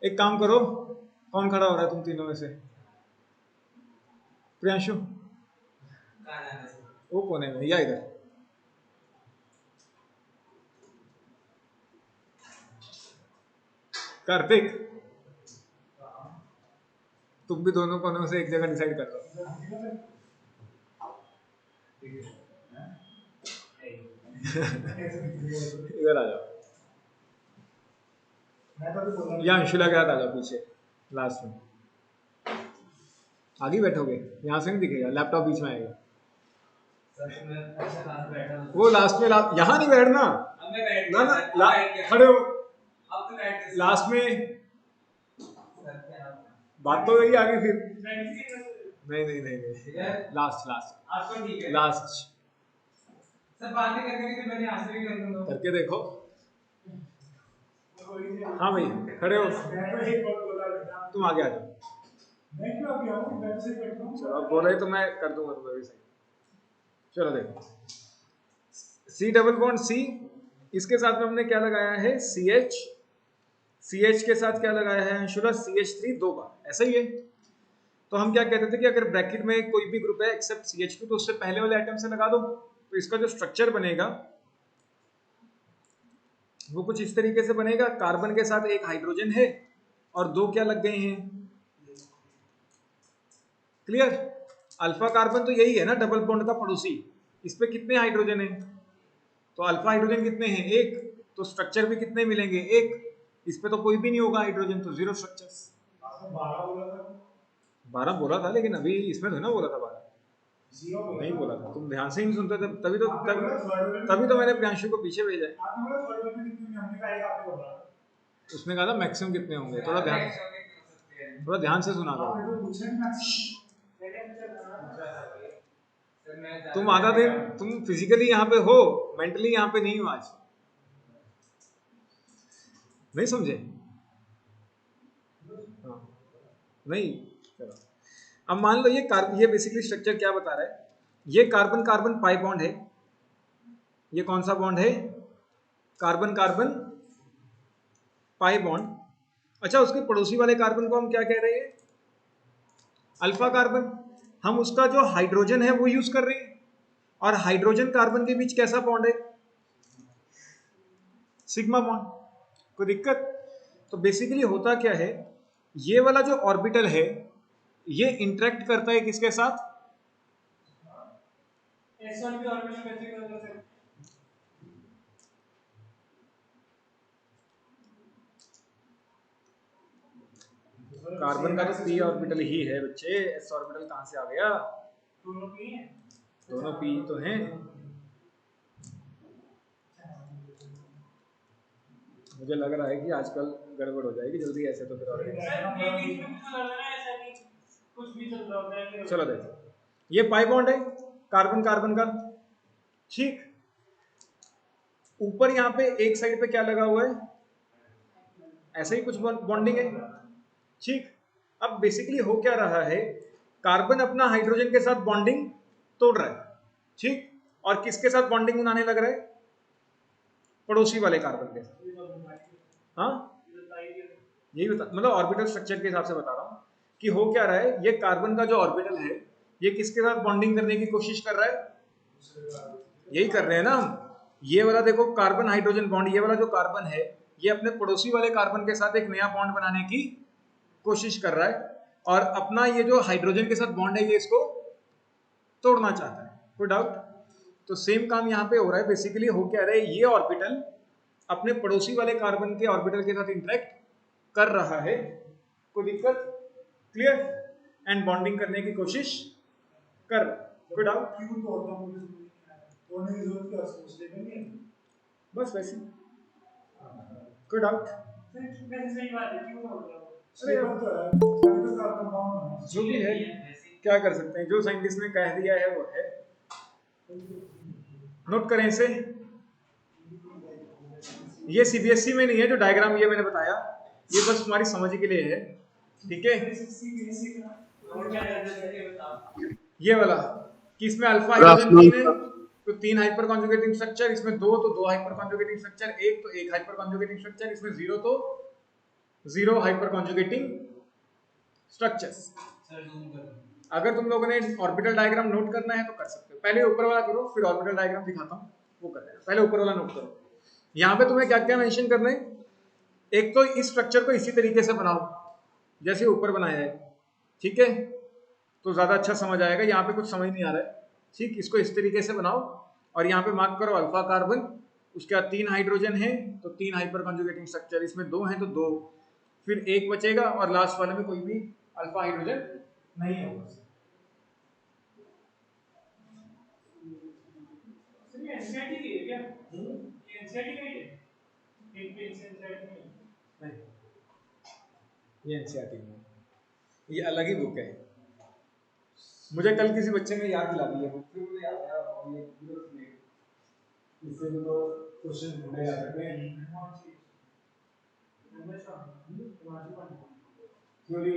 एक काम करो, कौन खड़ा हो रहा है तुम तीनों में से? प्रियांशु, वो कौन है भैया इधर? कार्तिक, तुम भी दोनों कोनों से एक जगह डिसाइड कर लो। इधर आ जाओ, या अंशुला के हाथ आ जाओ पीछे लास्ट में, आगे बैठोगे, यहाँ से नहीं दिखेगा, लैपटॉप बीच में आएगा। वो लास्ट में यहाँ नहीं बैठना ना ना, खड़े हो लास्ट में, बात तो वही आगे फिर नहीं नहीं नहीं नहीं, लास्ट लास्ट आपको ठीक है लास्ट सब बातें करके तो मैंने हासिल भी कर दूंगा करके देखो। हाँ भाई खड़े हो, तुम आगे आ जाओ। चलो अब बोल रहे तो मैं कर दूंगा तुम्हें भी सही। चलो देखो, C डबल बॉन्ड C, इसके साथ में हमने क्या लगाया है, CH, CH के साथ क्या लगाया है अंशुला, CH3 2 बार, ऐसा ही है। तो हम क्या कहते थे कि अगर ब्रैकेट में कोई भी ग्रुप है एक्सेप्ट CH2 तो उससे पहले वाले आइटम से लगा दो, तो इसका जो स्ट्रक्चर बनेगा वो कुछ इस तरीके से बनेगा, कार्बन के साथ एक हाइड्रोजन है और 2 क्या लग गए हैं, क्लियर? अल्फा कार्बन तो यही है ना डबल बॉन्ड का पड़ोसी, इस पे कितने हाइड्रोजन है, तो अल्फा हाइड्रोजन कितने हैं, 1, तो स्ट्रक्चर भी कितने मिलेंगे, 1। इस पे तो कोई भी नहीं होगा हाइड्रोजन, तो 0 स्ट्रक्चर्स। 12 बोला था लेकिन अभी इसमें तो ना बोला था 12, नहीं बोला था, तुम ध्यान से ही नहीं सुनते थे, तभी तो मैंने प्रियांशु को पीछे भेजा है। उसने कहा था मैक्सिमम कितने होंगे, थोड़ा ध्यान से सुना करो। तुम आधा दिन तुम फिजिकली यहाँ पे हो, मेंटली यहाँ पे नहीं हो आज, नहीं समझे? हाँ नहीं, चलो अब मान लो ये बेसिकली स्ट्रक्चर क्या बता रहा है, ये कार्बन कार्बन पाई बॉन्ड है, ये कौन सा बॉन्ड है, कार्बन कार्बन पाई बॉन्ड। अच्छा, उसके पड़ोसी वाले कार्बन को हम क्या कह रहे हैं, अल्फा कार्बन। हम उसका जो हाइड्रोजन है वो यूज कर रहे हैं, और हाइड्रोजन कार्बन के बीच कैसा बॉन्ड है, सिग्मा बॉन्ड। कोई दिक्कत? तो बेसिकली होता क्या है, ये वाला जो ऑर्बिटल है ये इंटरेक्ट करता है किसके साथ? S1 भी ऑर्बिटल कैसे करते हैं? कार्बन का तो p ऑर्बिटल ही है बच्चे, s ऑर्बिटल कहां से आ गया? दोनों p हैं, दोनों p तो हैं। मुझे लग रहा है कि आजकल गड़बड़ हो जाएगी जल्दी ऐसे तो फिर और सर ये बीच में कुछ लग रहा है ऐसा कि कुछ भी चल रहा होता है। चलो देखो, ये पाई बॉन्ड है कार्बन कार्बन का, ठीक। ऊपर यहाँ पे एक साइड पे क्या लगा हुआ है, ऐसा ही कुछ बॉन्डिंग है, ठीक। अब बेसिकली हो क्या रहा है, कार्बन अपना हाइड्रोजन के साथ बॉन्डिंग तोड़ रहा है, ठीक। और किसके साथ बॉन्डिंग बनाने लग रहा है? पड़ोसी वाले कार्बन के साथ। हाँ यही बता, मतलब ऑर्बिटल स्ट्रक्चर के हिसाब से बता रहा हूँ कि हो क्या रहा है। ये कार्बन का जो ऑर्बिटल है ये किसके साथ बॉन्डिंग करने की कोशिश कर रहा है? यही कर रहे हैं ना हम। ये वाला देखो कार्बन हाइड्रोजन बॉन्ड, ये वाला जो कार्बन है ये अपने पड़ोसी वाले कार्बन के साथ एक नया बॉन्ड बनाने की कोशिश कर रहा है, और अपना ये जो हाइड्रोजन के साथ बॉन्ड है ये इसको तोड़ना चाहता है। कोई डाउट? तो सेम काम यहाँ पे हो रहा है। बेसिकली हो क्या रहा है, ये ऑर्बिटल अपने पड़ोसी वाले कार्बन के ऑर्बिटल के साथ इंटरेक्ट कर रहा है, कोई दिक्कत? क्लियर? एंड बॉन्डिंग करने की कोशिश कर रहा है। कोई डाउट? क्यों तोड़ता हूँ मुझे तोड़ने की जरूरत क्या है, उसके लिए नहीं है बस वैसे। कोई डाउट? वैसे सही बात है, क्यों तोड़ रहा हो? स्टेबल तो है, केमिकल का कंपाउंड है। जो भी है क्या कर सकते हैं, जो साइंटिस्ट ने कह दिया है वो है। नोट करें इसे। ये सीबीएसई में नहीं है जो डायग्राम ये मैंने बताया, ये बस तुम्हारी समझ के लिए है, ठीक है। और क्या है? ये वाला कि इसमें अल्फा हाइड्रोजन 3 है तो 3 हाइपर कॉन्जुगेटिंग स्ट्रक्चर, इसमें 2 तो 2 हाइपर कॉन्जुगेटिंग स्ट्रक्चर, 1 तो 1 हाइपर कॉन्जुगेटिंग स्ट्रक्चर, इसमें 0 तो 0 हाइपर कॉन्जुगेटिंग स्ट्रक्चर। अगर तुम लोगों ने ऑर्बिटल डायग्राम नोट करना है तो कर सकते हो। पहले ऊपर वाला करो फिर ऑर्बिटल डायग्राम दिखाता हूँ वो कर लेना। पहले ऊपर वाला नोट करो। यहाँ पे तुम्हें क्या क्या मेंशन करना है, एक तो इस स्ट्रक्चर को इसी तरीके से बनाओ जैसे ऊपर बनाया है, ठीक है, तो ज्यादा अच्छा समझ आएगा। यहाँ पे कुछ समझ नहीं आ रहा है, ठीक। इसको इस तरीके से बनाओ और यहाँ पे मार्क करो अल्फा कार्बन, उसके बाद 3 हाइड्रोजन है तो 3 हाइपर कॉन्जुगेटिंग स्ट्रक्चर, इसमें 2 हैं तो 2, फिर 1 बचेगा और लास्ट वाले में कोई भी अल्फा हाइड्रोजन नहीं होगा। ये एनसीईआरटी की है क्या? ये एनसीईआरटी का ही है? एक पेज से एनसीईआरटी में नहीं, ये एनसीईआरटी में, ये अलग ही बुक है। मुझे कल किसी बच्चे ने याद दिला दी है बुक, फिर मुझे याद आया और ये इससे तो क्वेश्चन ढूंढे जा सकते हैं। थ्योरी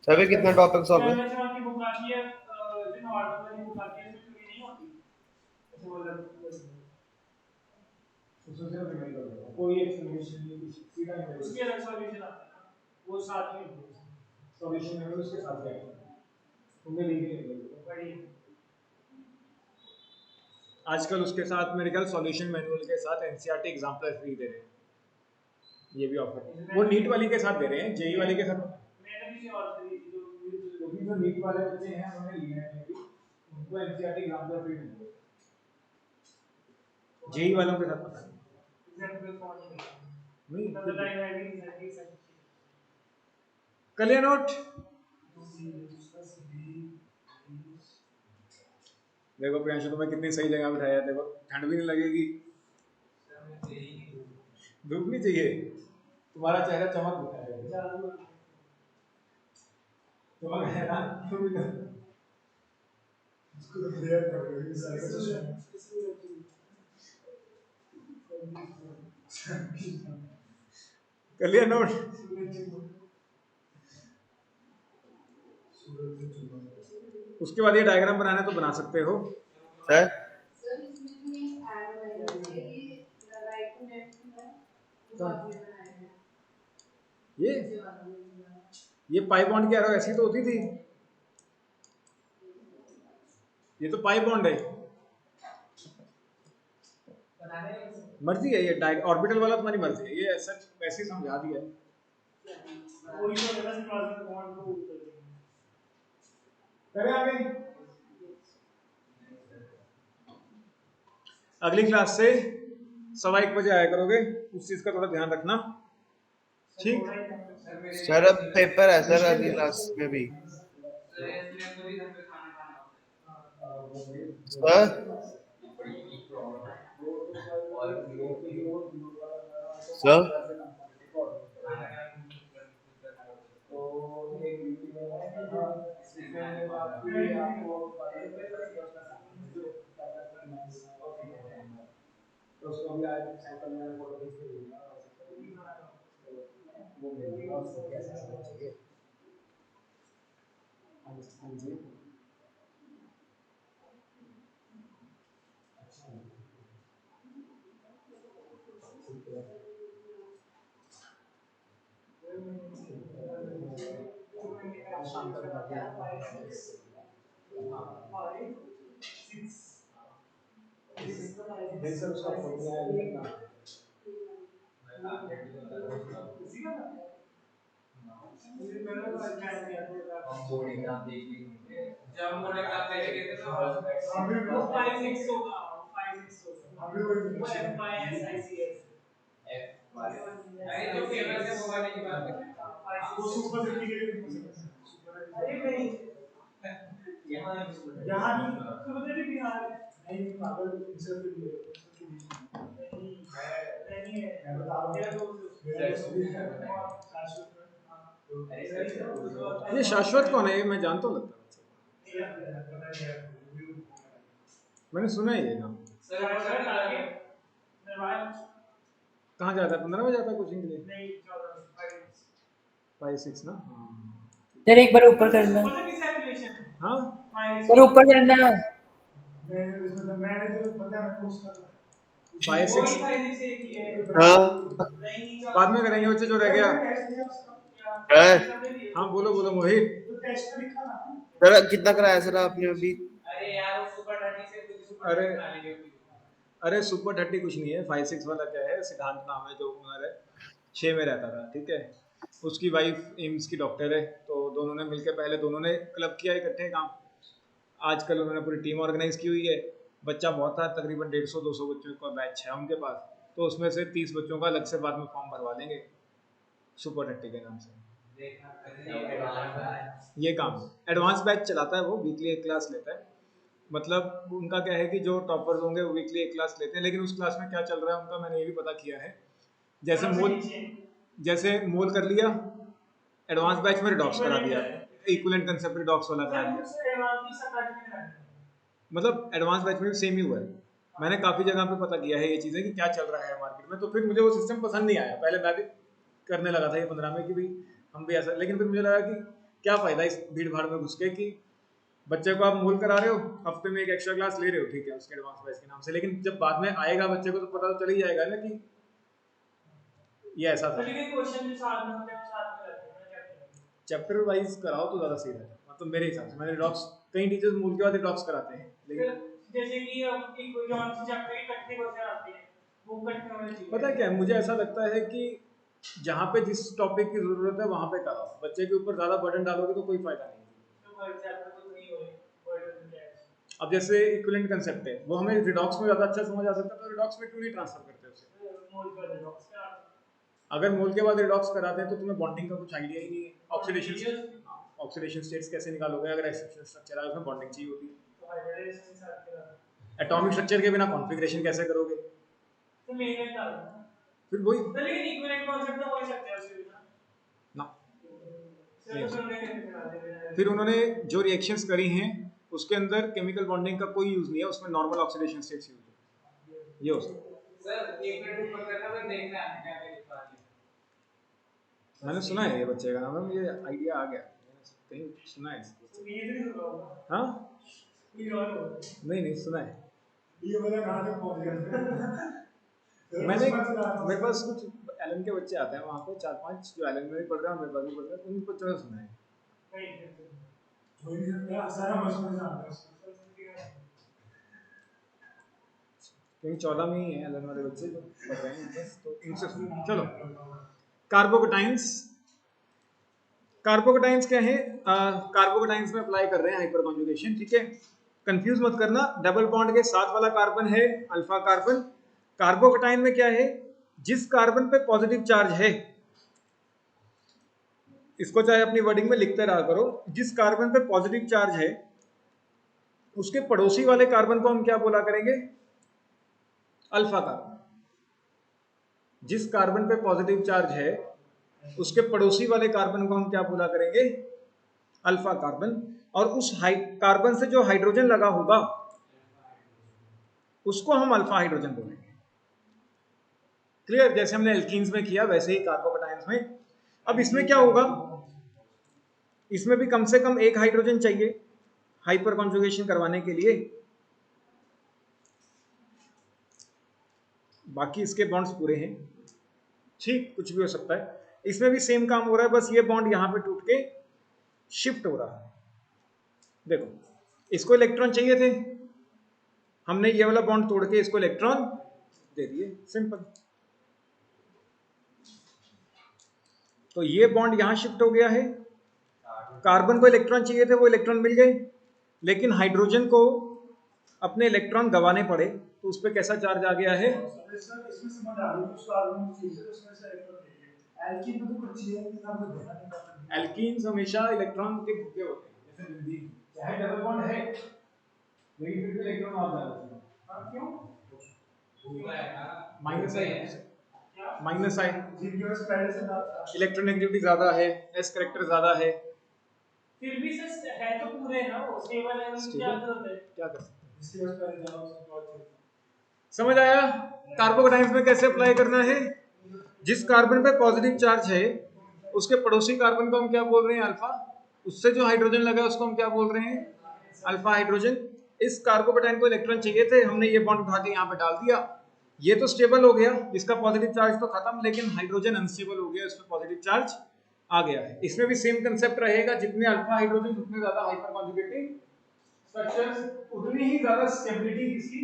सभी कितने टॉपिक्स हो गए? की बुक आती है, जो नॉर्मल वाली बुक आती है इसमें थ्योरी नहीं होती, ऐसे बोला कोई एक्सप्लेनेशन नहीं, कुछ सीधा ही उसके अलग सॉल्यूशन आता है ना, वो साथ में सॉल्यूशन में उसके साथ जाएगा। तुमने लिखी बड़ी आजकल उसके साथ मेरे ख्याल सॉल्यूशन मैनुअल के साथ एनसीईआरटी एग्जाम्पलर फ्री दे रहे हैं, ये भी ऑफर वो नीट वाली के साथ दे रहे हैं, जेई वाली के साथ। मैंने किसी और से ली थी क्योंकि जो नीट वाले बच्चे हैं उन्होंने लिए हैं अभी, उनको एनसीईआरटी एग्जाम्पलर फ्री मिलेंगे, जेई वालों के साथ पता नहीं। कलियर नोट देखो प्रियांशु तुम्हें कितनी सही जगह बिठाया है, देखो ठंड भी नहीं लगेगी, धूप नहीं चाहिए, तुम्हारा चेहरा चमक दिखाएगा, चमक है ना। इसको तो क्लियर कर रहे हैं कलियर नोट। उसके बाद ये डायग्राम बनाना है तो बना सकते हो। सर ये पाई बॉन्ड की एरो ऐसी तो होती थी, ये तो पाई बॉन्ड है, मर्जी है ये, ऑर्बिटल वाला तुम्हारी मर्जी है, ये ऐसा वैसे ही समझा दिया है। वही तो है ना सिंक्रोनाइज बॉन्ड को करें आगे। अगली क्लास से 1:15 बजे आया करोगे, उस चीज का थोड़ा ध्यान रखना, ठीक। सर अब पेपर है सर अगली क्लास में भी। सर सर तो उसको अभी आज सैंपल मैंने फोटो खींच के भेजना है, वो मिलेगा उसको कैसा समझ चाहिए। हाँ जी। शाम तक नहीं सर, उसका फोन नहीं आया अभी तक हम बोर्ड एग्जाम देख लेंगे, जब बोर्ड एग्जाम देने गए थे तो वो 5-6 होगा, 5-6 होगा, हमें वही वो FISICS अरे जो फेमस है वो वाले की बात कर रहे हैं, वो सुपर 50 के लिए सुपर अरे नहीं यहाँ नहीं, सुपर 50 बिहार है, नहीं पागल इंसर्ट के लिए नहीं है, मैं बता रहा हूँ मेरा दोस्त मेरा दोस्त भी है शाश्वत में अरे सर ये शाश्वत कौन है, ये मैं जानता हूँ लगता है, मैंने सुना है ये नाम। सर आगे निर्वाण कहाँ जाता है, 15 में जाता है कोचिंग के लिए? नहीं 14 5-6 ना। सर एक बार ऊपर करना, मतलब किस एप्लीकेशन हाँ सर ऊपर करना। मैंने जो पता है पोस्ट कर 5-6 हाँ बाद में करेंगे बच्चे, जो रह गया। सर हाँ बोलो बोलो मोहित। तो टेस्ट में लिखा ना सर कितना कराया सर आपने अभी? अरे यार वो सुपर 30 से कुछ सुपर अरे 30 बना लेंगे अरे सुपर 30 कुछ नहीं है, 5-6 वाला क्या है, सिद्धांत नाम है जो ओनर है, 6 में रहता था, ठीक है। उसकी वाइफ एम्स की डॉक्टर है, तो दोनों ने मिलकर पहले दोनों ने क्लब किया इकट्ठे काम। आजकल उन्होंने पूरी टीम ऑर्गेनाइज की हुई है। बच्चा बहुत था, तकरीबन 150-200 बच्चों का बैच है उनके पास, तो उसमें से 30 बच्चों का अलग से बाद में फॉर्म भरवा देंगे सुपर 30 के नाम से। ये काम एडवांस बैच चलाता है, वो वीकली एक क्लास लेता है। मतलब उनका क्या है कि जो टॉपर्स होंगे वो वीकली एक क्लास लेते हैं, लेकिन उस क्लास में क्या चल रहा है उनका मैंने ये भी पता किया है। जैसे मोल कर लिया, एडवांस बैच में रिडॉक्स करा दिया, इक्विवेलेंट कंसेप्ट रिडॉक्स वाला करा दिया। मतलब एडवांस बैच में भी सेम ही हुआ है। मैंने काफ़ी जगह पे पता किया है ये चीज़ें कि क्या चल रहा है मार्केट में, तो फिर मुझे वो सिस्टम पसंद नहीं आया। पहले मैं भी करने लगा था ये 15 में कि भाई हम भी ऐसा, लेकिन फिर मुझे लगा कि क्या फ़ायदा इस भीड़ भाड़ में घुस के, कि बच्चे को आप मोल करा रहे हो, हफ्ते में एक एक्स्ट्रा क्लास ले रहे हो, ठीक है उसके एडवांस बैच के नाम से, लेकिन जब बाद में आएगा बच्चे को तो पता तो चल ही जाएगा ना कि ये ऐसा था। चैप्टर वाइज कराओ तो ज़्यादा सही रहता है, मतलब मेरे हिसाब से। मैंने रिडॉक्स, कई टीचर्स मूल के बाद रिडॉक्स कराते हैं, लेकिन जैसे कि एक जॉन से चैप्टर इकट्ठे क्वेश्चन आते हैं, वो इकट्ठे होने चाहिए। पता है क्या, मुझे ऐसा लगता है कि जहाँ पे जिस टॉपिक की ज़रूरत है वहाँ पे कराओ। बच्चे के ऊपर ज़्यादा बर्डन डालोगे तो कोई फायदा नहीं। अब जैसे इक्विवेलेंट कंसेप्ट है, वो हमें रिडॉक्स में ज़्यादा अच्छा समझ आ सकता है, तो रिडॉक्स में क्यों नहीं ट्रांसफर करते उसे? अगर मोल के बाद रिडॉक्स कराते हैं तो तुम्हें बॉन्डिंग का कुछ आइडिया ही नहीं है। ऑक्सीडेशन स्टेट्स कैसे निकालोगे अगर एक्सेप्शनल स्ट्रक्चर है, उसमें बॉन्डिंग चाहिए होती है। एटॉमिक स्ट्रक्चर के बिना कॉन्फ़िगरेशन कैसे करोगे? तो मेन में डाल दो फिर वही तो, लेकिन इक्विवेलेंट कॉन्सेप्ट तो हो ही सकता है उसके बिना ना। चलो सुनने के लिए बना दे। फिर उन्होंने जो रिएक्शंस करी हैं उसके अंदर केमिकल बॉन्डिंग का कोई यूज नहीं है, उसमें नॉर्मल ऑक्सीडेशन स्टेट्स यूज है। ये हो सकता है। सर एक मिनट ऊपर करना, मैं देखना है क्या क्या लिखा है। मैंने सुना है ये बच्चे का नाम है, मुझे आइडिया आ गया, मैंने कहीं सुना है। ये तो नहीं सुना होगा, हाँ कोई और हो। नहीं सुना है ये वाला कहाँ तक पहुँच गया मैंने। मेरे पास कुछ एलन के बच्चे आते हैं वहाँ पे, 4-5 जो एलन में भी पढ़ रहे हैं, मेरे पास भी पढ़ रहे हैं, उन बच्चों ने सुना है। सारा मशहूर जानता है। क्योंकि 14 में ही है एलन वाले बच्चे जो पढ़ रहे हैं बस, तो इनसे सुनो। चलो कार्बोकेटाइंस, कार्बोकेटाइंस क्या है? कार्बोकेटाइंस में अप्लाई कर रहे हैं हाइपर कॉन्जुगेशन, ठीक है। कंफ्यूज मत करना, डबल बॉन्ड के साथ वाला कार्बन है अल्फा कार्बन। कार्बोकेटाइन में क्या है? जिस कार्बन पे पॉजिटिव चार्ज है, इसको चाहे अपनी वर्डिंग में लिखते रहा करो, जिस कार्बन पे पॉजिटिव चार्ज है उसके पड़ोसी वाले कार्बन को हम क्या बोला करेंगे? Alpha carbon. जिस कार्बन पे पॉजिटिव चार्ज है उसके पड़ोसी वाले कार्बन को हम क्या बोला करेंगे? Alpha carbon. और उस कार्बन से जो हाइड्रोजन लगा होगा उसको हम अल्फा हाइड्रोजन बोलेंगे। क्लियर? जैसे हमने एल्कीन्स में किया वैसे ही कार्बोकेटाइन्स में। अब इसमें क्या होगा? इसमें भी कम से कम एक हाइड्रोजन चाहिए हाइपर कॉन्जुगेशन करवाने के लिए, बाकी इसके बॉन्ड्स पूरे हैं, ठीक, कुछ भी हो सकता है। इसमें भी सेम काम हो रहा है, बस ये बॉन्ड यहां पे टूट के शिफ्ट हो रहा है। देखो, इसको इलेक्ट्रॉन चाहिए थे, हमने ये वाला बॉन्ड तोड़ के इसको इलेक्ट्रॉन दे दिए, सिंपल। तो ये बॉन्ड यहां शिफ्ट हो गया है, कार्बन को इलेक्ट्रॉन चाहिए थे, वो इलेक्ट्रॉन मिल गए, लेकिन हाइड्रोजन को अपने इलेक्ट्रॉन गंवाने पड़े, तो उस पर कैसा चार्ज आ गया है? इसमें समझ आ रही है कुछ कार्बन की चीज है, उसमें से इलेक्ट्रॉन लेंगे। एल्कीन में तो कुछ चीजें कि ना कुछ देना नहीं पड़ता। एल्कीन्स हमेशा इलेक्ट्रॉन के भूखे होते हैं, जैसे बेंजीन, चाहे डबल बॉन्ड है लेकिन फिर भी इलेक्ट्रॉन आ जाता है। हाँ, क्यों? माइनस आई, माइनस आई, जिनके पास पहले से ना था। इलेक्ट्रोनेगेटिविटी ज्यादा है, एस करेक्टर ज्यादा है। फिर भी सर है तो पूरे ना, वो स्टेबल है, उनकी क्या जरूरत है? क्या कर सकते हैं? जिसके पास पहले जाना उसको बहुत चाहिए। समझ आया? कार्बोकेटाइन्स में कैसे अप्लाई करना है? जिस कार्बन पे पॉजिटिव चार्ज है उसके पड़ोसी कार्बन को हम क्या बोल रहे हैं? अल्फा। उससे जो हाइड्रोजन लगा है उसको हम क्या बोल रहे हैं? Alpha hydrogen. इस कार्बोकेटाइन को इलेक्ट्रॉन चाहिए थे, हमने ये बॉन्ड उठा के यहाँ पे डाल दिया, ये तो स्टेबल हो गया, इसका पॉजिटिव चार्ज तो खत्म, लेकिन हाइड्रोजन अनस्टेबल हो गया, इसमें पॉजिटिव चार्ज आ गया है। इसमें भी सेम कंसेप्ट रहेगा, जितने अल्फा हाइड्रोजन उतने ज्यादा हाइपर कॉन्जुगेटिव स्ट्रक्चर्स, उतनी ही ज्यादा स्टेबिलिटी इसकी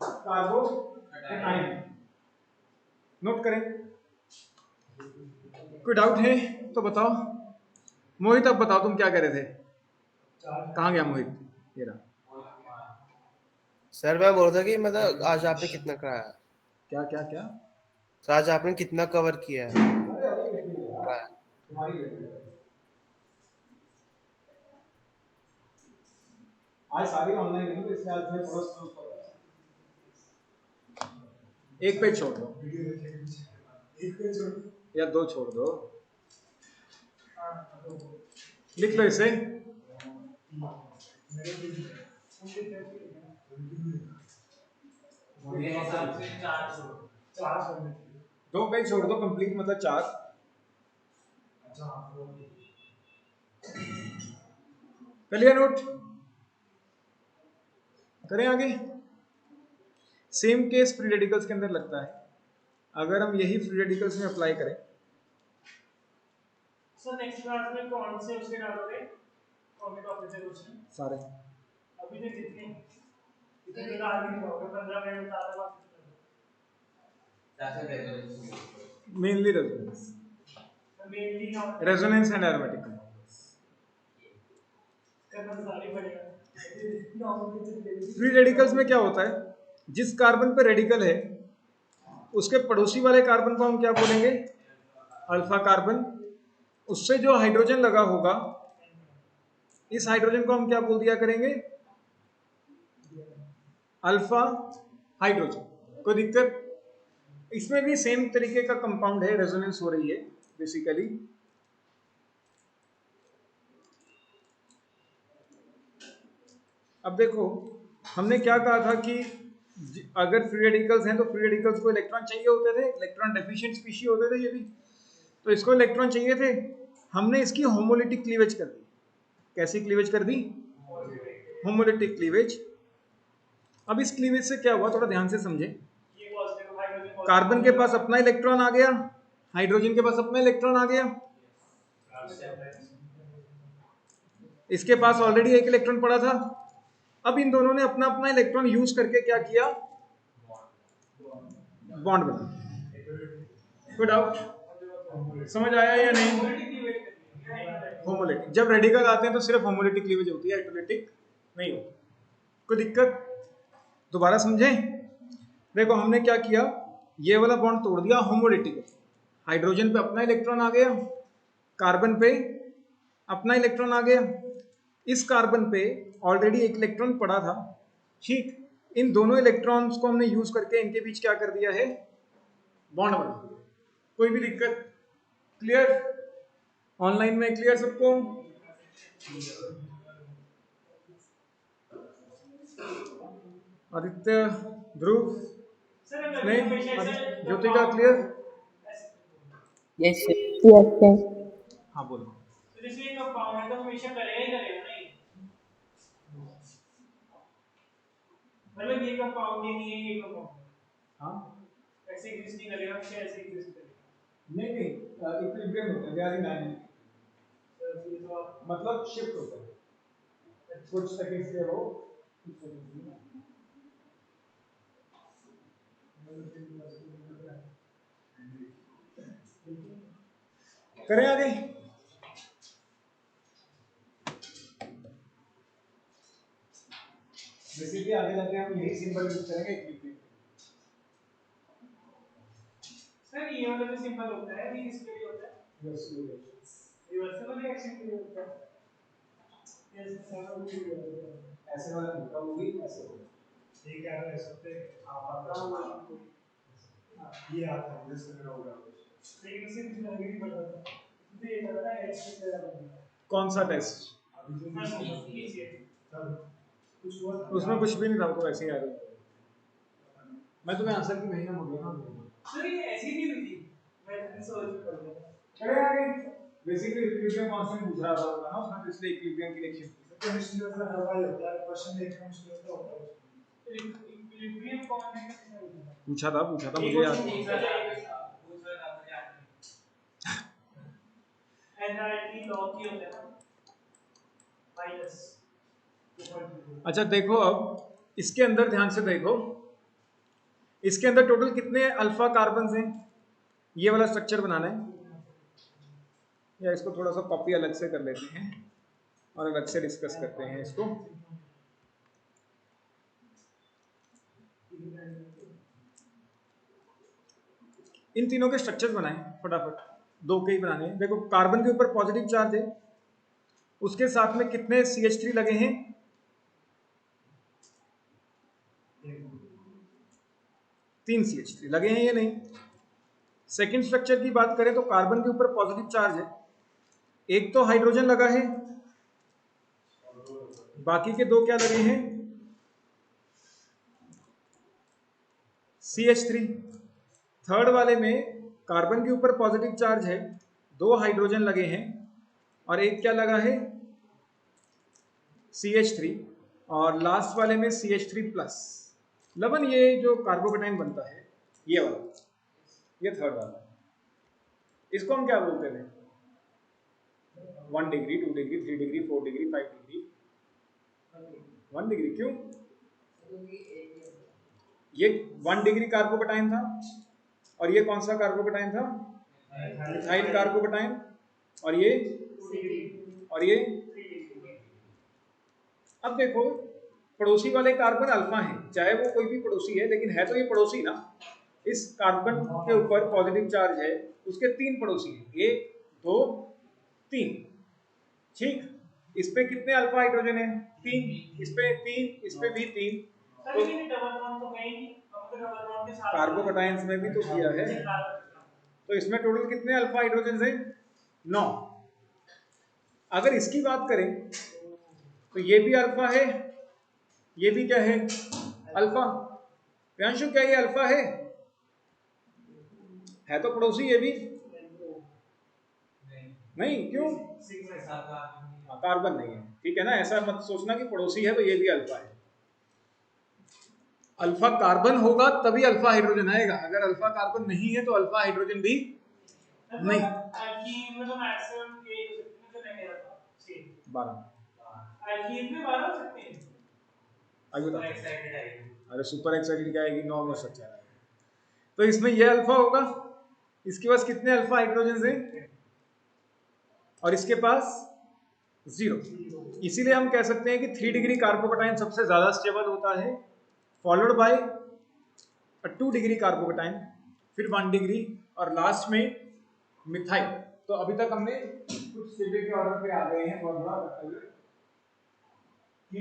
कार्बोकेटाइन। नोट करें। कोई डाउट है तो बताओ। मोहित, अब बताओ तुम क्या कह रहे थे? कहाँ गया मोहित? ये रहा। सर मैं बोल रहा था कि मतलब आज आपने कितना कराया? क्या क्या क्या? तो आज आपने कितना कवर किया है? तुम्हारी आज सारी ऑनलाइन नहीं, तो इसलिए आज मैं थोड़ा स्लो कर रहा हूं। एक पेज छोड़ दो एक पेज छोड़ या दो छोड़ दो, लिख लो इसे। चार छोड़ने। दो पेज छोड़ दो, कंप्लीट मतलब 4। कर लिया नोट? करें आगे। सेम केस फ्री रेडिकल्स के अंदर लगता है, अगर हम यही फ्री रेडिकल्स में अप्लाई करें। सर नेक्स्ट क्लास में कौन से उसके डालोगे? कौन से टॉपिक से क्वेश्चन? सारे अभी तक कितने डाल भी नहीं पाओगे, 15 मिनट में ज्यादा बात mainly resonance, mainly resonance and aromatic compounds. करना सारी पड़ेगा। फ्री रेडिकल्स में क्या होता है? जिस कार्बन पे रेडिकल है उसके पड़ोसी वाले कार्बन को हम क्या बोलेंगे? Alpha carbon. उससे जो हाइड्रोजन लगा होगा, इस हाइड्रोजन को हम क्या बोल दिया करेंगे? Alpha hydrogen. कोई दिक्कत? इसमें भी सेम तरीके का कंपाउंड है, रेजोनेंस हो रही है बेसिकली। अब देखो, हमने क्या कहा था कि अगर फ्री रेडिकल्स हैं तो फ्री रेडिकल्स को इलेक्ट्रॉन चाहिए होते थे, इलेक्ट्रॉन डेफिशिएंट स्पीशीज होते थे ये भी, तो इसको इलेक्ट्रॉन चाहिए थे, हमने इसकी होमोलिटिक क्लीवेज कर दी। कैसी क्लीवेज कर दी? Homolytic cleavage. अब इस क्लीवेज से क्या हुआ, थोड़ा ध्यान से समझे। कार्बन के पास अपना इलेक्ट्रॉन आ गया, हाइड्रोजन के पास अपना इलेक्ट्रॉन आ गया, इसके पास ऑलरेडी एक इलेक्ट्रॉन पड़ा था। अब इन दोनों ने अपना अपना इलेक्ट्रॉन यूज करके क्या किया? बॉन्ड बना। कोई डाउट? समझ आया या नहीं? होमोलिटिक। जब रेडिकल आते हैं तो सिर्फ होमोलिटिक क्लीवेज होती है, हाइड्रोलिटिक नहीं होती। कोई दिक्कत? दोबारा समझें। देखो हमने क्या किया, ये वाला बॉन्ड तोड़ दिया होमोलिटिक, हाइड्रोजन पे अपना इलेक्ट्रॉन आ गया, कार्बन पे अपना इलेक्ट्रॉन आ गया, इस कार्बन पे ऑलरेडी एक इलेक्ट्रॉन पड़ा था, ठीक। इन दोनों इलेक्ट्रॉन्स को हमने यूज करके इनके बीच क्या कर दिया है, बॉन्ड बना दिया। कोई भी दिक्कत? क्लियर? ऑनलाइन में क्लियर सबको? आदित्य, ध्रुव, सर अगर नहीं, हमेशा ऐसे Jyotika clear? Yes sir. Yes yes. हाँ बोलो। तो जैसे ये कंपाउंड है तो हमेशा करेगा ही करेगा नहीं, मतलब ये कंपाउंड ही नहीं है, ये कंपाउंड हाँ ऐसे एग्जिस्ट नहीं करेगा, हमेशा ऐसे एग्जिस्ट करेगा। नहीं नहीं, इक्विलिब्रियम होता है, they are in alignment। Sir ये तो आप मतलब शिफ्ट होता है, कुछ सेकंड्स के वो, कुछ सेकंड्स के नहीं। करें आगे? बेसिकली आगे जाके हम यही सिंबल यूज करेंगे इक्विलिब्रियम। सर ये वाला जो सिंबल होता है ये किसके लिए होता है? यस रिवर्सिबल रिएक्शन के लिए होता है। ऐसे वाला नहीं होगा, वो भी ऐसे होगा। ये क्या है सकते आप ये आता है जैसे मेरा होगा, लेकिन उसे कुछ लगे नहीं पड़ता था, तो ये करता है एक्स की तरह बनता कौन सा टेस्ट? है। हाँ ये कुछ हुआ था उसमें कुछ भी नहीं था, वो तो ऐसे ही आ रहा था। मैं तुम्हें आंसर की महीना बोल रहा हूँ। सर ये ऐसी नहीं हुई थी, मैं तो सोच में पड़ गया। करें आगे? बेसिकली इक्विलिब्रियम कांस्टेंट पूछ रहा था ना उसमें, तो इसलिए इक्विलिब्रियम की रिएक्शन केमिस्ट्री में हर बार होता है, क्वेश्चन देखना मुश्किल होता है। इक्विलिब्रियम कौन है किसने पूछा? पूछा था मुझे याद नहीं। एनआरटी लॉग की होता है ना, माइनस। अच्छा देखो, अब इसके अंदर ध्यान से देखो, इसके अंदर टोटल कितने अल्फा कार्बन हैं? ये वाला स्ट्रक्चर बनाना है, या इसको थोड़ा सा कॉपी अलग से कर लेते हैं और अलग से डिस्कस करते हैं इसको। इन तीनों के स्ट्रक्चर्स बनाएं फटाफट, दो के ही बनाने हैं। देखो कार्बन के ऊपर पॉजिटिव चार्ज है, उसके साथ में कितने CH3 लगे हैं? 3 CH3 लगे हैं, ये नहीं। सेकंड स्ट्रक्चर की बात करें तो कार्बन के ऊपर पॉजिटिव चार्ज है, एक तो हाइड्रोजन लगा है, बाकी के दो क्या लगे हैं? CH3। थर्ड वाले में कार्बन के ऊपर पॉजिटिव चार्ज है, दो हाइड्रोजन लगे हैं और एक क्या लगा है? CH3। और लास्ट वाले में CH3+। लवन, ये जो कार्बोकेटाइन बनता है ये वाला, ये थर्ड वाला, इसको हम क्या बोलते थे? 1 degree, 2 degree, 3 degree, 4 degree, 5 degree. 1 degree क्यों? ये 1 डिग्री कार्बोकेटाइन था, और ये कौन सा कार्बोकेटाइन था? Ethyl carbocation. और ये अब देखो, पड़ोसी वाले कार्बन अल्फा है, चाहे वो कोई भी पड़ोसी है, लेकिन है तो ये पड़ोसी ना। इस कार्बन के ऊपर पॉजिटिव चार्ज है, उसके 3 पड़ोसी हैं, 1 2 3, ठीक। इस पे कितने अल्फा हाइड्रोजन है? 3। इस पे 3, इस पे भी 3। सर ये डबल बॉन्ड तो है ही नहीं, हम तो डबल बॉन्ड के साथ कार्बोकेटाइंस में भी तो किया है, तो इसमें टोटल कितने अल्फा हाइड्रोजन हैं? 9। अगर इसकी बात करें तो ये भी अल्फा है, ये भी क्या है? अल्फा। प्रियांशु, क्या ये अल्फा है? है तो पड़ोसी ये भी नहीं, क्यों? कार्बन नहीं है, ठीक है ना। ऐसा मत सोचना कि पड़ोसी है तो ये भी अल्फा है। अल्फा कार्बन होगा तभी अल्फा हाइड्रोजन आएगा, अगर अल्फा कार्बन नहीं है तो अल्फा हाइड्रोजन भी नहीं। अल्कीन में तो मैक्सिमम के हो सकते हैं, जो मैं कह रहा था 12। अल्कीन में 12 हो सकते हैं। आगे बता। अरे सुपर एक्साइटेड क्या आएगी? नॉर्मल स्ट्रक्चर आएगा। तो इसमें ये अल्फा होगा, इसके पास कितने अल्फा हाइड्रोजन हैं और इसके पास 0। इसीलिए हम कह सकते हैं कि 3 डिग्री कार्बोकटाइन सबसे ज्यादा स्टेबल होता है, फॉलोड बाय 2 डिग्री कार्बोकटाइन, फिर 1 डिग्री और लास्ट में मिथाइल। तो अभी तक हमने कुछ स्टेबिलिटी के ऑर्डर पे आ गए हैं बहुत बड़ा करते हुए कि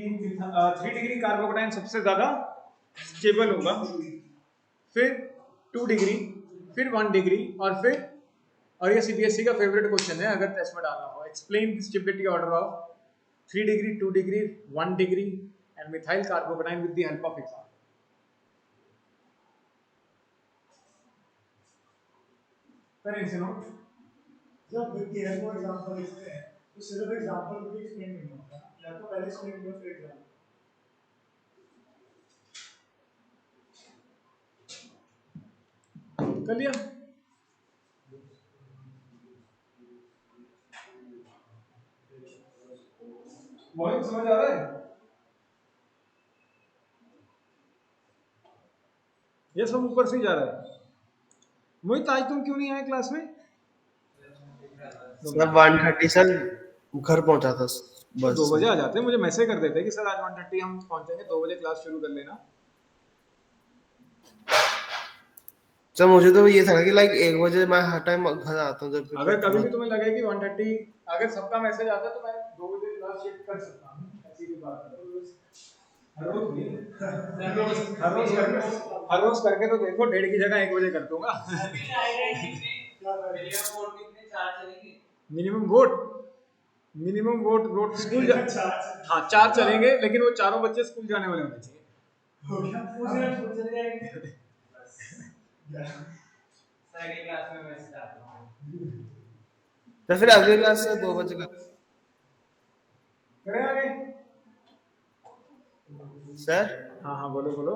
3 डिग्री कार्बोकटाइन सबसे ज्यादा स्टेबल होगा, फिर 2 डिग्री, फिर 1 डिग्री और ये सीबीएसई का फेवरेट क्वेश्चन है अगर टेस्ट में डालना हो, explain the stability order of 3 degree, 2 degree, 1 degree and methyl कार्बोकटाइन with the help of example. करें इसे नोट। जब केयर को एग्जांपल लिखते हैं तो सिर्फ एग्जांपल को एक्सप्लेन नहीं होता, या तो पहले एक्सप्लेन करो फिर एग्जांपल। कर लिया? मोहित समझ आ रहा है? ये सब ऊपर से ही जा रहा है। मोहित आज तुम क्यों नहीं आए क्लास में? सर 1:30 सर घर पहुंचा था बस। 2 बजे आ जाते, मुझे मैसेज कर देते कि सर आज 1:30 हम पहुंचेंगे, 2 बजे क्लास शुरू कर लेना। सर मुझे तो ये था कि लाइक 1 बजे मैं हर टाइम घर आता हूँ जब अगर कभी भी तुम्हें लगे कि 1:30 अगर सबका मैसेज आता है तो मैं 2 बजे क्लास शिफ्ट कर सकता हूँ, ऐसी कोई बात नहीं। हर रोज नहीं, हर रोज करके तो देखो, 1:30 की जगह 1 बजे कर दूंगा। मिनिमम वोट स्कूल हाँ 4 चलेंगे, लेकिन वो चारों बच्चे स्कूल जाने वाले होने चाहिए। हो गया तो फिर अगले क्लास से 2 बजे का। करें आगे? सर हाँ बोलो बोलो।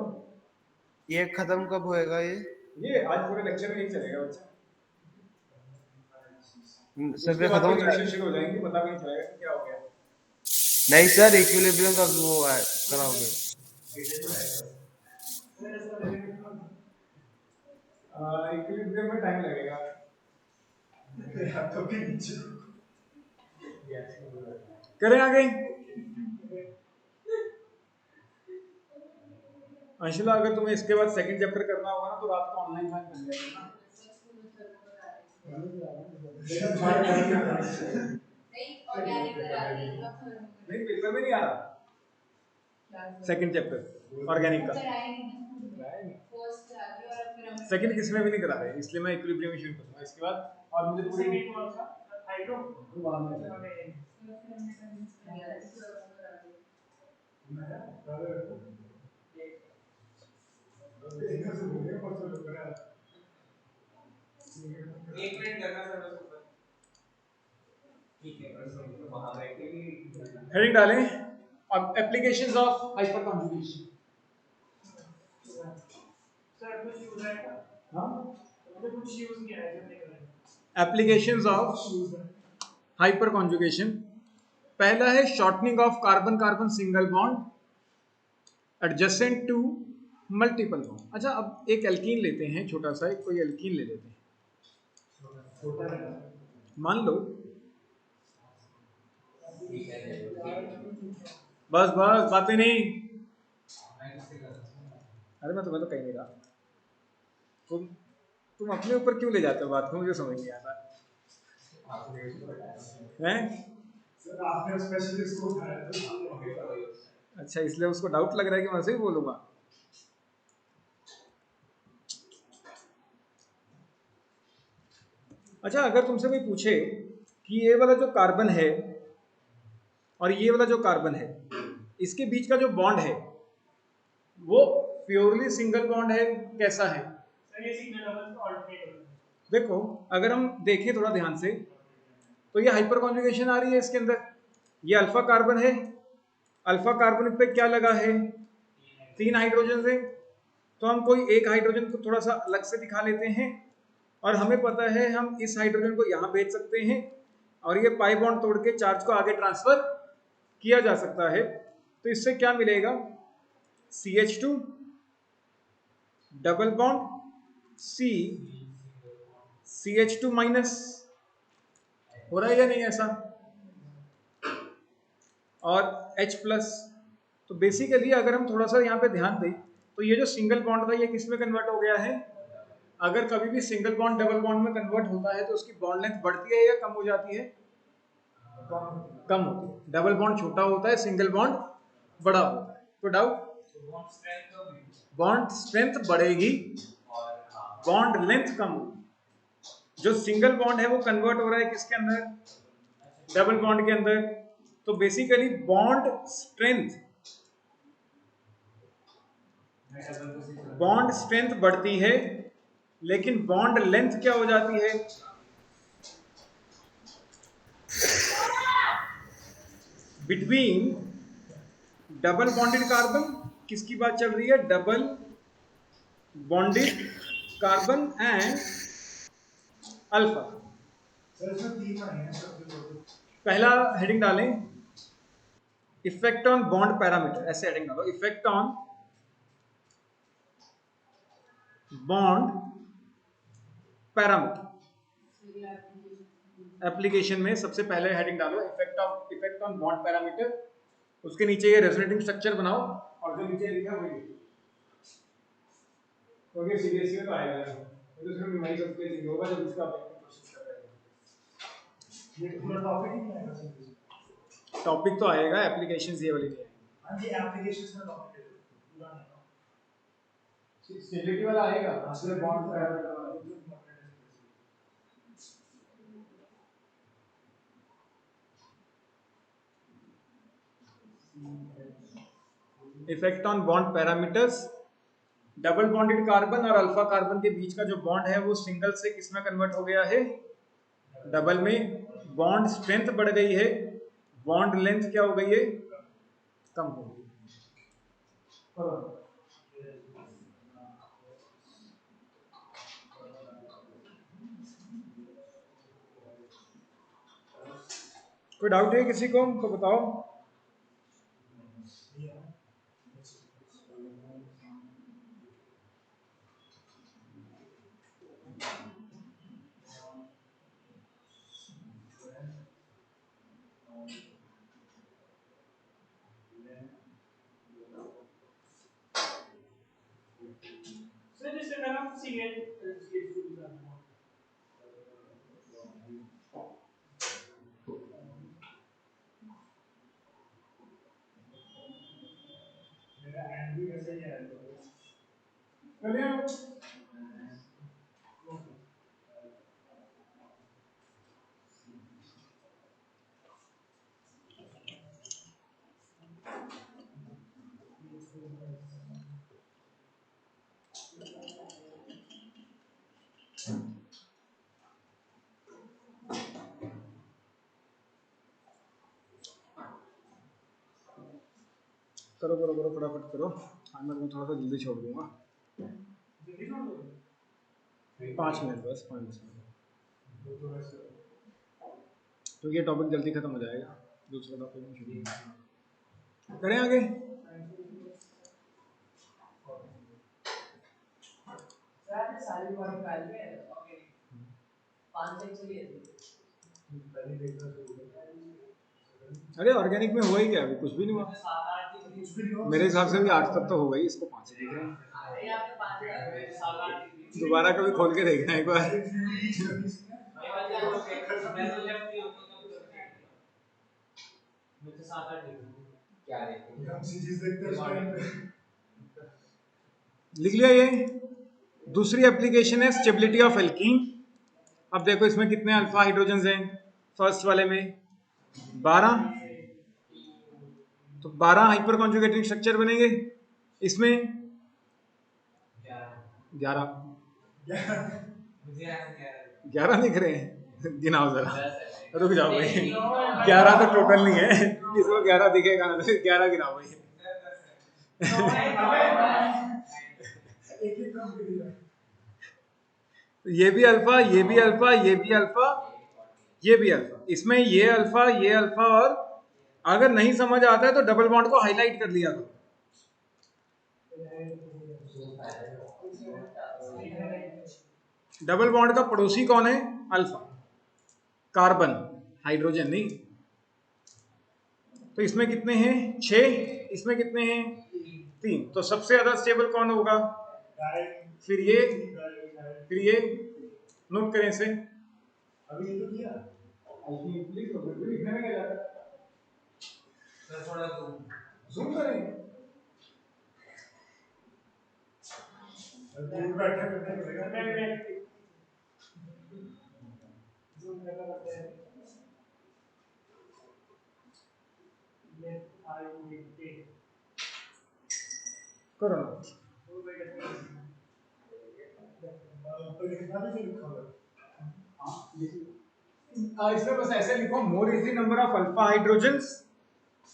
ये खत्म कब होएगा ये? ये आज पूरे लेक्चर में यही चलेगा बच्चा। सर उसके फिर बाद खत्म हो कंडीशन जाएगा? शुरू हो जाएंगी, पता भी नहीं चलेगा कि क्या हो गया। नहीं सर इक्विलिब्रियम का वो कराओगे? इक्विलिब्रियम में टाइम लगेगा। तो भी नीचे करें आगे? अंशुला अगर तुम्हें इसके बाद सेकंड चैप्टर करना होगा ना तो रात को ऑनलाइन ज्वाइन कर लिया करना। नहीं पेपर में नहीं आ रहा सेकंड चैप्टर ऑर्गेनिक का, सेकंड किसमें भी नहीं करा रहे, इसलिए मैं इक्विलिब्रियम शुरू करूंगा इसके बाद। और मुझे पूरी हेडिंग डालें अब applications of hyper conjugation. Sir कुछ यूज है क्या? हाँ कुछ यूज नहीं है जब नहीं एप्लीकेशंस ऑफ हाइपर कॉन्जुगेशन। पहला है shortening of carbon carbon single bond adjacent to multiple bond. अच्छा अब एक एल्कीन लेते हैं, छोटा सा एक कोई एल्कीन ले लेते हैं। मान लो बस बातें नहीं, अरे मैं तुम्हें तो कहीं नहीं रहा, तुम अपने ऊपर क्यों ले जाते हो बात को, मुझे समझ नहीं आता हैं। सर आपने स्पेशली इसको उठाया था। अच्छा इसलिए उसको डाउट लग रहा है कि मैं सही बोलूंगा। अच्छा अगर तुमसे कोई पूछे कि ये वाला जो कार्बन है और ये वाला जो कार्बन है, इसके बीच का जो बॉन्ड है वो प्योरली सिंगल बॉन्ड है, कैसा है? सर ये सिंगल डबल ऑल्टरनेट। देखो अगर हम देखें थोड़ा ध्यान से तो ये हाइपर कॉन्जुगेशन आ रही है इसके अंदर। ये अल्फा कार्बन है, अल्फा कार्बन पे क्या लगा है? 3 हाइड्रोजन है, तो हम कोई एक हाइड्रोजन को थोड़ा सा अलग से दिखा लेते हैं और हमें पता है हम इस हाइड्रोजन को यहाँ भेज सकते हैं और ये पाई बॉन्ड तोड़ के चार्ज को आगे ट्रांसफर किया जा सकता है। तो इससे क्या मिलेगा? CH2 double bond CH2 minus हो रहा है या नहीं ऐसा, और H प्लस। तो बेसिकली अगर हम थोड़ा सा यहाँ पे ध्यान दें तो ये जो सिंगल बॉन्ड था ये किस में कन्वर्ट हो गया है। अगर कभी भी सिंगल बॉन्ड डबल बॉन्ड में कन्वर्ट होता है तो उसकी बॉन्ड लेंथ बढ़ती है या कम हो जाती है, कम होती है। डबल बॉन्ड छोटा होता है, सिंगल बॉन्ड बड़ा होता है। तो डाउट, बॉन्ड स्ट्रेंथ बढ़ेगी, बॉन्ड लेंथ कम होगी। जो सिंगल बॉन्ड है वो कन्वर्ट हो रहा है किसके अंदर, डबल बॉन्ड के अंदर। तो बेसिकली बॉन्ड स्ट्रेंथ बढ़ती है, लेकिन बॉन्ड लेंथ क्या हो जाती है, बिटवीन डबल बॉन्डेड कार्बन, किसकी बात चल रही है, double bonded carbon and alpha. Sir इसमें 3 आए हैं सब। पहला हेडिंग डालें इफेक्ट ऑन बॉन्ड पैरामीटर, ऐसे हेडिंग डालो, effect on bond parameter. Application में सबसे पहले हेडिंग डालो इफेक्ट ऑन बॉन्ड पैरामीटर, उसके नीचे ये रेजोनेटिंग स्ट्रक्चर बनाओ और जो नीचे लिखा वही लिखो, क्योंकि सीरियसली तो आएगा नहीं, तो सिर्फ मेमोरी करके लिखना होगा जब इसका कोशिश कर रहे हैं। ये पूरा टॉपिक ही नहीं आएगा सर। टॉपिक तो आएगा, एप्लीकेशंस ये वाली नहीं आएगी। हां जी, एप्लीकेशंस में टॉपिक है पूरा नहीं आएगा। स्टेबिलिटी वाला आएगा, उसमें बॉन्ड पैरामीटर वाला। Effect on bond parameters, double bonded carbon और अल्फा कार्बन के बीच का जो बॉन्ड है वो सिंगल से किस में कन्वर्ट हो गया है, डबल में। बॉन्ड स्ट्रेंथ बढ़ गई है, बॉन्ड लेंथ क्या हो गई है, कम हो गई। कोई डाउट है किसी को तो बताओ। सर जिससे अगर हम CH2 मेरा एंड भी वैसे ही है। करो करो करो फटाफट करो, मैं थोड़ा सा जल्दी छोड़ दूंगा, 5 मिनट बस, 5 मिनट तो ये टॉपिक जल्दी खत्म हो जाएगा। दूसरा टॉपिक शुरू करें आगे। सारी बार निकाल के ओके 5 से चलिए। अरे ऑर्गेनिक में हुआ ही क्या, अभी कुछ भी नहीं हुआ मेरे हिसाब से भी 8 तक तो हो गई, इसको 5 से दिख रहे हैं। दोबारा कभी खोल के देखना एक बार। लिख लिया ये। दूसरी एप्लीकेशन है स्टेबिलिटी ऑफ एल्कीन। अब देखो इसमें कितने अल्फा हाइड्रोजन हैं, फर्स्ट वाले में 12, तो 12 हाइपर कॉन्जुगेटिंग स्ट्रक्चर बनेंगे। इसमें 11 दिख रहे हैं, गिनाओ जरा, रुक जाओ भाई, 11 तो टोटल नहीं है, इसको 11 दिखेगा, 11 गिनाओ भाई। ये भी अल्फा, ये भी अल्फा, ये भी अल्फा, ये भी अल्फा। इसमें ये अल्फा और अगर नहीं समझ आता है तो डबल बॉन्ड को हाईलाइट कर लिया करो। डबल बॉन्ड का पड़ोसी कौन है? अल्फा। कार्बन, हाइड्रोजन नहीं। तो इसमें कितने हैं? 6। इसमें कितने हैं? 3। तो सबसे ज्यादा स्टेबल कौन होगा? फिर ये नोट करें इसे। अभी ये तो किया लिखने में क्या जाता है? थोड़ा जूम करें। दूर बैठे करने पड़ेगा जूम करना पड़ता है। लेफ्ट आई देखते करो ना। ऊपर लिखना भी जो लिखा हुआ है इसमें बस ऐसे लिखो, more is the number of alpha hydrogens,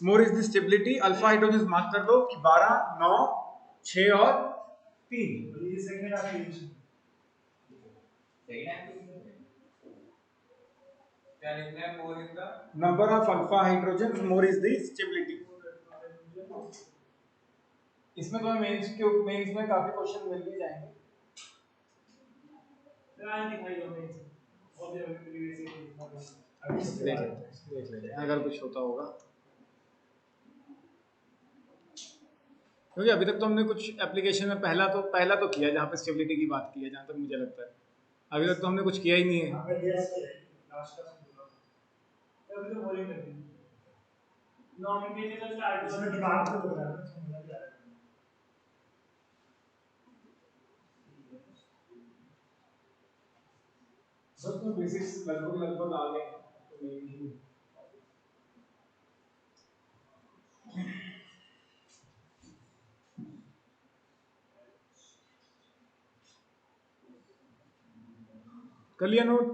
more is the stability. Alpha hydrogens mark कर दो कि 12, 9, 6 और 3। और ये सेकंड एप्लीकेशन क्या लिखना है? More is the number of alpha hydrogens, more is the stability. इसमें तो मेंस में काफी क्वेश्चन मिल भी जाएंगे। दिखाई दो मैं और भी प्रीवियस अभी देख लेते हैं अगर कुछ होता होगा, क्योंकि अभी तक तो हमने कुछ एप्लीकेशन में पहला तो किया जहाँ पे स्टेबिलिटी की बात की है, जहाँ तक मुझे लगता है। अभी तक तो हमने कुछ किया ही नहीं है। लास्ट का अभी तो बोरिंग लग रही है। नॉमिनेटेड तो स्टार्ट हुआ इसमें दिमाग से बोल रहा है समझ में आ रहा है सब तो बेसिक्स लगभग आ गए हैं, तो नहीं कर लिया नोट?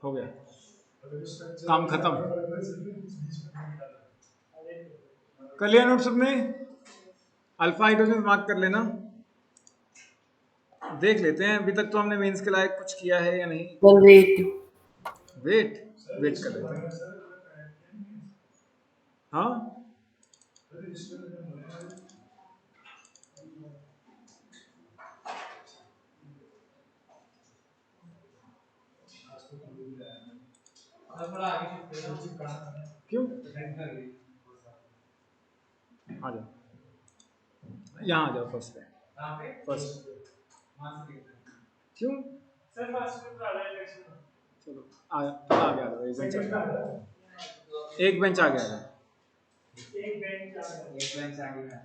हो गया, काम खत्म। कर लिया नोट सबने? अल्फा हाइड्रोजन मार्क कर लेना। देख लेते हैं अभी तक तो हमने मेंस के लायक कुछ किया है या नहीं। वेट कर लेते हैं। हाँ थोड़ा आगे शिफ्ट करो। क्यों? आ जाओ, यहाँ आ जाओ फर्स्ट पे। फर्स्ट क्यों? सर फर्स्ट में ज्यादा इलेक्शन चलो आगे आ जाओ। एक बेंच आ गया। एक बेंच आ गया।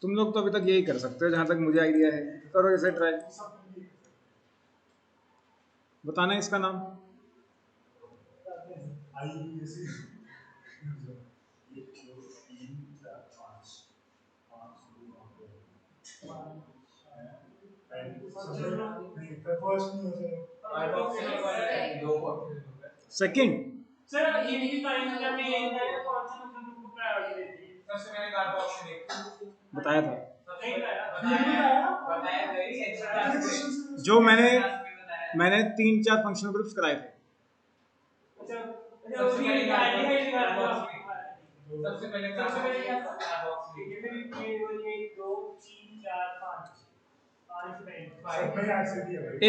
तुम लोग तो अभी तक यही कर सकते हो जहां तक मुझे आइडिया है। करो इसे ट्राई। बताना इसका नाम। सेकंड सर ये भी टाइम जब ये है कौन से मतलब को प्रायोरिटी देती है? सबसे पहले कार्बन ऑप्शन 1 बताया था। बताया जो मैंने 3-4 फंक्शनल ग्रुप्स कराए थे। अच्छा सबसे पहले क्या था? ठीक है फिर ये 1 2 3 4 5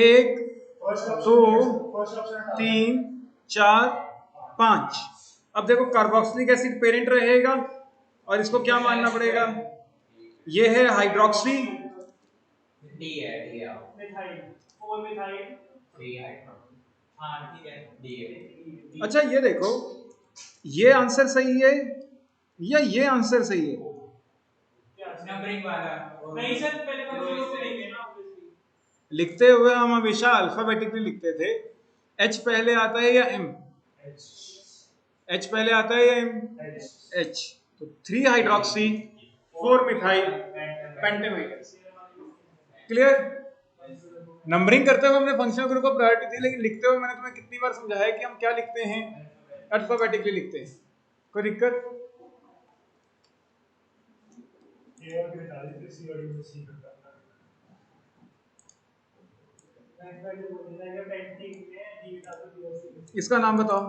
1 2 3 4 5। अब देखो कार्बोक्सिलिक एसिड पेरेंट रहेगा और इसको क्या मानना पड़ेगा? ये है हाइड्रोक्सी डी है मिथाइल 4 मिथाइल 3 हाइड्रोजन। हां ठीक है डी है। अच्छा ये देखो, ये आंसर सही है या ये आंसर सही है? नंबरिंग वाला नहीं सर पहले फंक्शन को देंगे ना ऑब्वियसली। लिखते हुए हम हमेशा अल्फाबेटिकली लिखते थे। एच पहले आता है या एम? एच पहले आता है या एम? एच। तो 3 hydroxy 4 methyl pentanoic. Clear? Numbering करते हुए हमने फंक्शनल ग्रुप को प्रायोरिटी दी, लेकिन लिखते हुए मैंने तुम्हें कितनी बार समझाया कि हम क्या लिखते हैं, अल्फाबेटिकली लिखते हैं। कोई दिक्कत? ये और भी डाली फिर सी वाली में सी करता इसका नाम बताओ।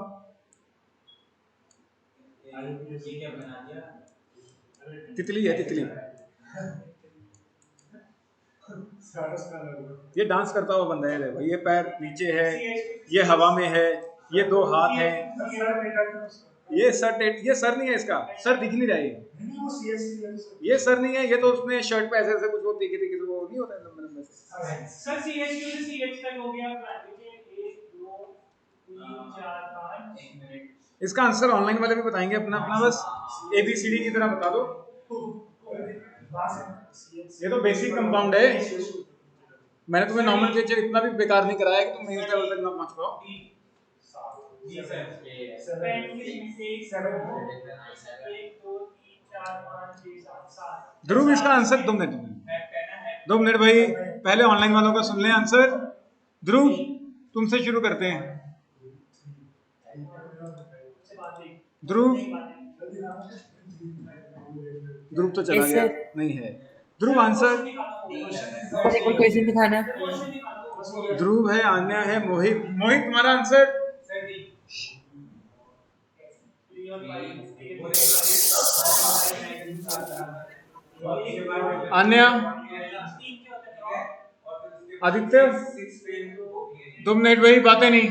तितली है, तितली। ये डांस करता हुआ बंदा है, देखो ये पैर नीचे है, ये हवा में है, ये 2 हाथ हैं, ये सर नहीं है, इसका सर दिख नहीं रहा है, ये सर नहीं है, ये तो उसने शर्ट पे ऐसे ऐसे कुछ वो दिखे दिखे वो नहीं होता है लंबे लंबे से। सर CH2 से CH तक हो गया, 1 2 3 4 5। इसका आंसर ऑनलाइन वाले भी बताएंगे अपना अपना, बस ABCD की तरह बता दो। ये तो बेसिक कंपाउंड है, मैंने तुम्हें नॉर्मल केचर इतना भी बेकार नहीं कराया कि तुम मेन लेवल तक ना पहुंच पाओ। जी सर 1 2 3 4 5 6 7। ध्रुव इसका आंसर 2 मिनट भाई, पहले ऑनलाइन वालों का सुन लें आंसर। ध्रुव तुमसे शुरू करते हैं। ध्रुव तो चला गया, नहीं है ध्रुव आंसर। क्वेश्चन दिखाना। ध्रुव है, आन्या है, मोहित तुम्हारा आंसर। आन्या, आदित्य 2 मिनट भाई, बातें नहीं।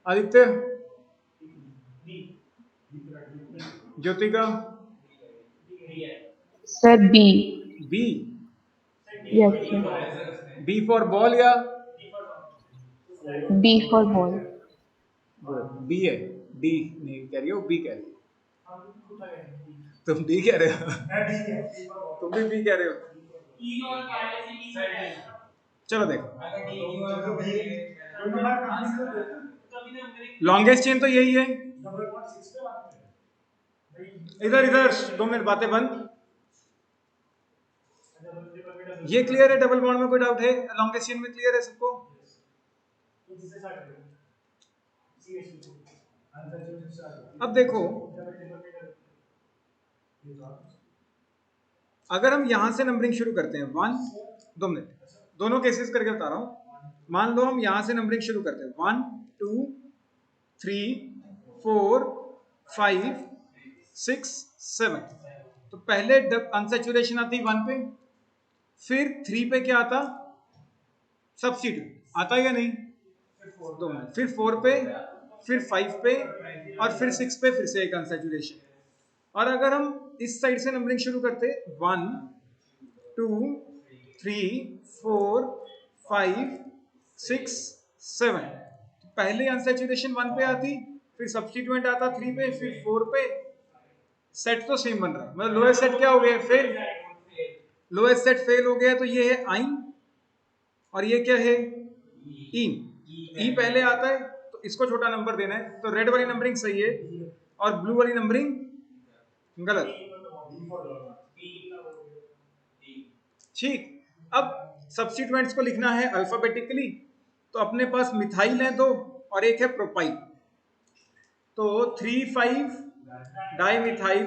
Aditya, Jyotika, sir B. B? Yes sir. B for ball या बी फॉर बॉल। बी है, डी नहीं कह रही हो, बी कह रही हो। तुम डी कह रहे हो, तुम भी बी कह रहे हो। चलो देखो, लॉन्गेस्ट चेन तो यही है। इधर 2 मिनट, बातें बंद। ये क्लियर है? डबल बॉन्ड में कोई डाउट है? लॉन्गेस्ट चेन में क्लियर है सबको? अब देखो, अगर हम यहां से नंबरिंग शुरू करते हैं 1 2 मिनट, दोनों केसेस करके बता रहा हूं। मान लो हम यहां से नंबरिंग शुरू करते हैं 1 2 3 4 5 6 7। तो पहले अनसैचुरेशन आती 1 पे, फिर 3 पे क्या आता? सब्स्टिट्यूट आता या नहीं? 2 मिनट, फिर 4 पे, फिर 5 पे, और फिर 6 पे फिर से एक अनसैचुरेशन। और अगर हम इस साइड से नंबरिंग शुरू करते 1 2 3 4 5 6 7, तो पहले अनसैचुरेशन 1 पे आती, फिर सब्स्टिट्यूएंट आता 3 पे, फिर 4 पे। सेट तो सेम बन रहा है, मतलब लोएस्ट सेट क्या हो गया? फेल। लोएस्ट सेट फेल हो गया, तो ये है आइन, और ये क्या है? इन। ई पहले आता है तो इसको छोटा नंबर देना है, तो रेड वाली नंबरिंग सही है और ब्लू वाली नंबरिंग गलत। ठीक, अब सब्स्टिट्यूएंट्स को लिखना है अल्फाबेटिकली, तो अपने पास मिथाइल है 2 और एक है प्रोपाइल, तो 3,5 डाइमिथाइल,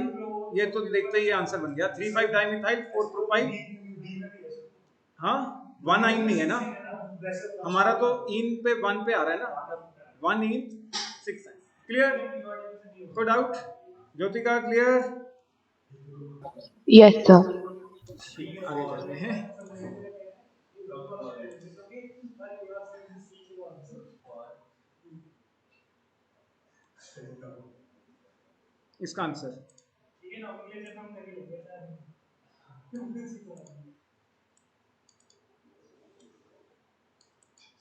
ये तो देखते ही आंसर बन गया। 3,5 डाइमिथाइल 4 प्रोपाइल। हाँ, 1 आइन नहीं है ना हमारा, तो इन पे 1 पे आ रहा है ना, 1 इन 6 आइन। क्लियर? कोई doubt? Jyotika clear? Yes sir. आगे चलते हैं। इसका आंसर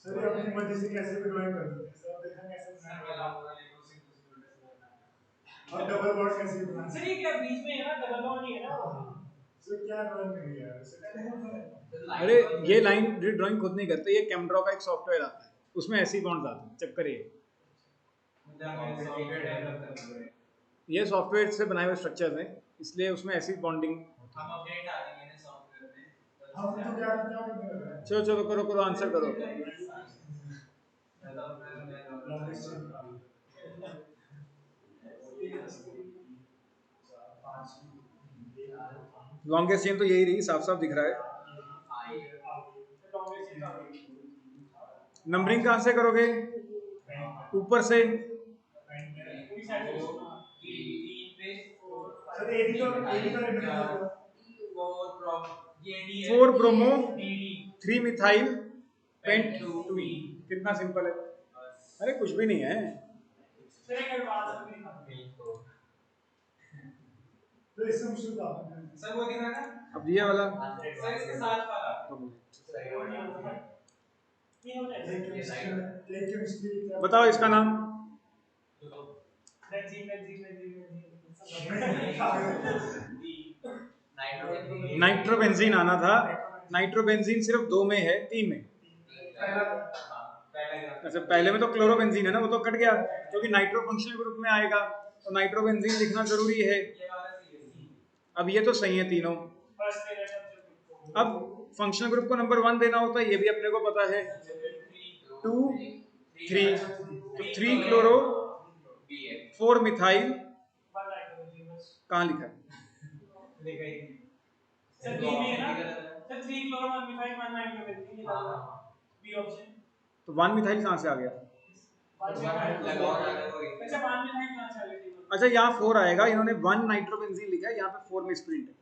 सर अपनी मर्जी से कैसे भी ड्राइंग कर सकते हैं सर, देखा कैसे बनाना और डबल बॉन्ड कैसे बनाना। सर ये क्या बीच में है ना, डबल बॉन्ड ही है ना? सर क्या ड्राइंग करी यार? अरे ये लाइन ड्राइंग खुद नहीं करते, ये कैमड्रॉ का एक सॉफ्टवेयर आता है, उसमें ऐसी बॉन्ड आते हैं। चक्कर ये ये सॉफ्टवेयर से बनाए हुए स्ट्रक्चर्स हैं, इसलिए उसमें ऐसी बॉन्डिंग। हम अपडेट डालेंगे ना सॉफ्टवेयर में, तो हम तो क्या क्या करने लग रहे हैं? चलो चलो करो करो आंसर करो। लॉन्गेस्ट चेन निकालो। 5 लॉन्गेस्ट चेन तो यही रही, साफ साफ दिख रहा है। लॉन्गेस्ट चेन आ गई। नंबरिंग कहाँ से करोगे? ऊपर से। पूरी साइड से हाँ। सर ए बी का रिमेनिंग होगा। 4 ब्रोमो DD 3 मिथाइल पेंट 2। 2 कितना सिंपल है। अरे कुछ भी नहीं है। सर एक एडवांस में दिखाना। तो इससे मुश्किल था। सर वो दिखाना, अब ये वाला सर इसके साथ वाला ये हो जाएगा। एक केमिस्ट्री क्या बताओ इसका नाम। बेंजीन बेंजीन बेंजीन नाइट्रोबेंजीन आना था। नाइट्रोबेंजीन सिर्फ 2 में है, 3 में। अच्छा पहले में तो क्लोरोबेंजीन है ना, वो तो कट गया क्योंकि नाइट्रो फंक्शनल ग्रुप में आएगा, तो नाइट्रोबेंजीन लिखना जरूरी है। अब ये तो सही है तीनों। First electron. अब फंक्शनल ग्रुप को नंबर 1 देना होता है, ये भी अपने को पता है। 2 3 तो 3 क्लोरो 4 मिथाइल। कहाँ लिखा है? सर बी में है ना, सर 3 क्लोरो 1 मिथाइल 1 नाइट्रोबेंजीन ये लगा बी ऑप्शन। तो 1 मिथाइल कहाँ से आ गया? अच्छा 1 मिथाइल कहां से आ गई? अच्छा यहाँ 4 आएगा, इन्होंने 1 नाइट्रोबेंजीन लिखा है, यहाँ पे 4 में स्प्रिंट है।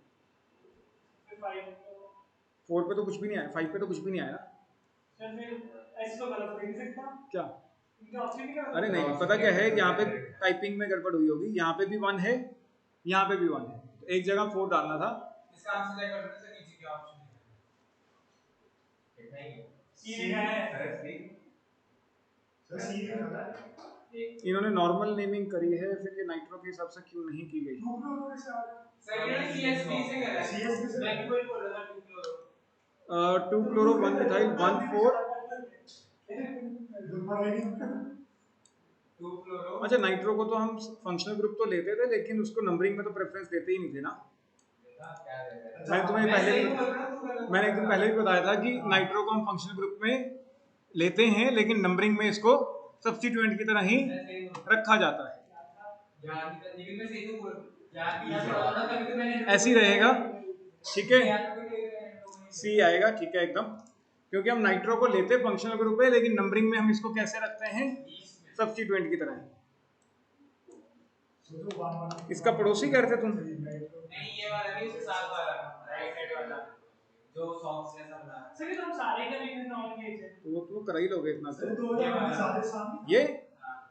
फिर 5 4 पे तो कुछ भी नहीं आया, 5 पे तो कुछ भी नहीं आया ना। सर फिर ऐसे तो गलत हो ही नहीं सकता। क्या? इनका ऑप्शन नहीं गलत। अरे नहीं, पता क्या है, यहाँ पे टाइपिंग में गड़बड़ हुई होगी। यहाँ पे भी 1 है, यहाँ पे भी 1 है, तो एक जगह 4 डालना था। इसका आंसर चेक कर सकते हैं, नीचे क्या ऑप्शन है? कितना ही है? सी लिखा है। सर सी लिखा है। इन्होंने नॉर्मल नेमिंग करी है, फिर ये नाइट्रो के हिसाब से क्यों नहीं की गई? 2 क्लोरो से आ गया। सर ये CSP से कर रहा है। CSP से। मैं भी वही बोल रहा था 2 क्लोरो। 2 chloro 1 methyl 1 4। दुर्बल है नहीं। 2 क्लोरो। अच्छा नाइट्रो को तो हम फंक्शनल ग्रुप तो लेते थे, लेकिन उसको नंबरिंग में तो प्रेफरेंस देते ही नहीं थे ना। क्या है? मैंने तुम्हें मैंने एक दिन पहले भी बताया था कि नाइट्रो को हम फंक्शनल ग्रुप में लेते हैं, लेकिन नंबरिंग में इसको सब्स्टिट्यूएंट की तरह ही रखा जाता है। लेकिन मैं सही तो बोल रहा था, तभी तो मैंने ऐसे ही रहेगा, ठीक है। सी आएगा, ठीक है एकदम, क्योंकि हम नाइट्रो को लेते फंक्शनल ग्रुप है, लेकिन नंबरिंग में हम इसको कैसे रखते हैं? सब्स्टिट्यूएंट की तरह। सोचो 1 इसका पड़ोसी करते तुम। नहीं ये वाला नहीं, इसके साथ वाला राइट साइड वाला जो सॉक्स जैसा बना है। सर ये तो हम सारे का लिखने नॉन के है। तो वो करा ही लोगे इतना सर तो। 2000 सारे सामने।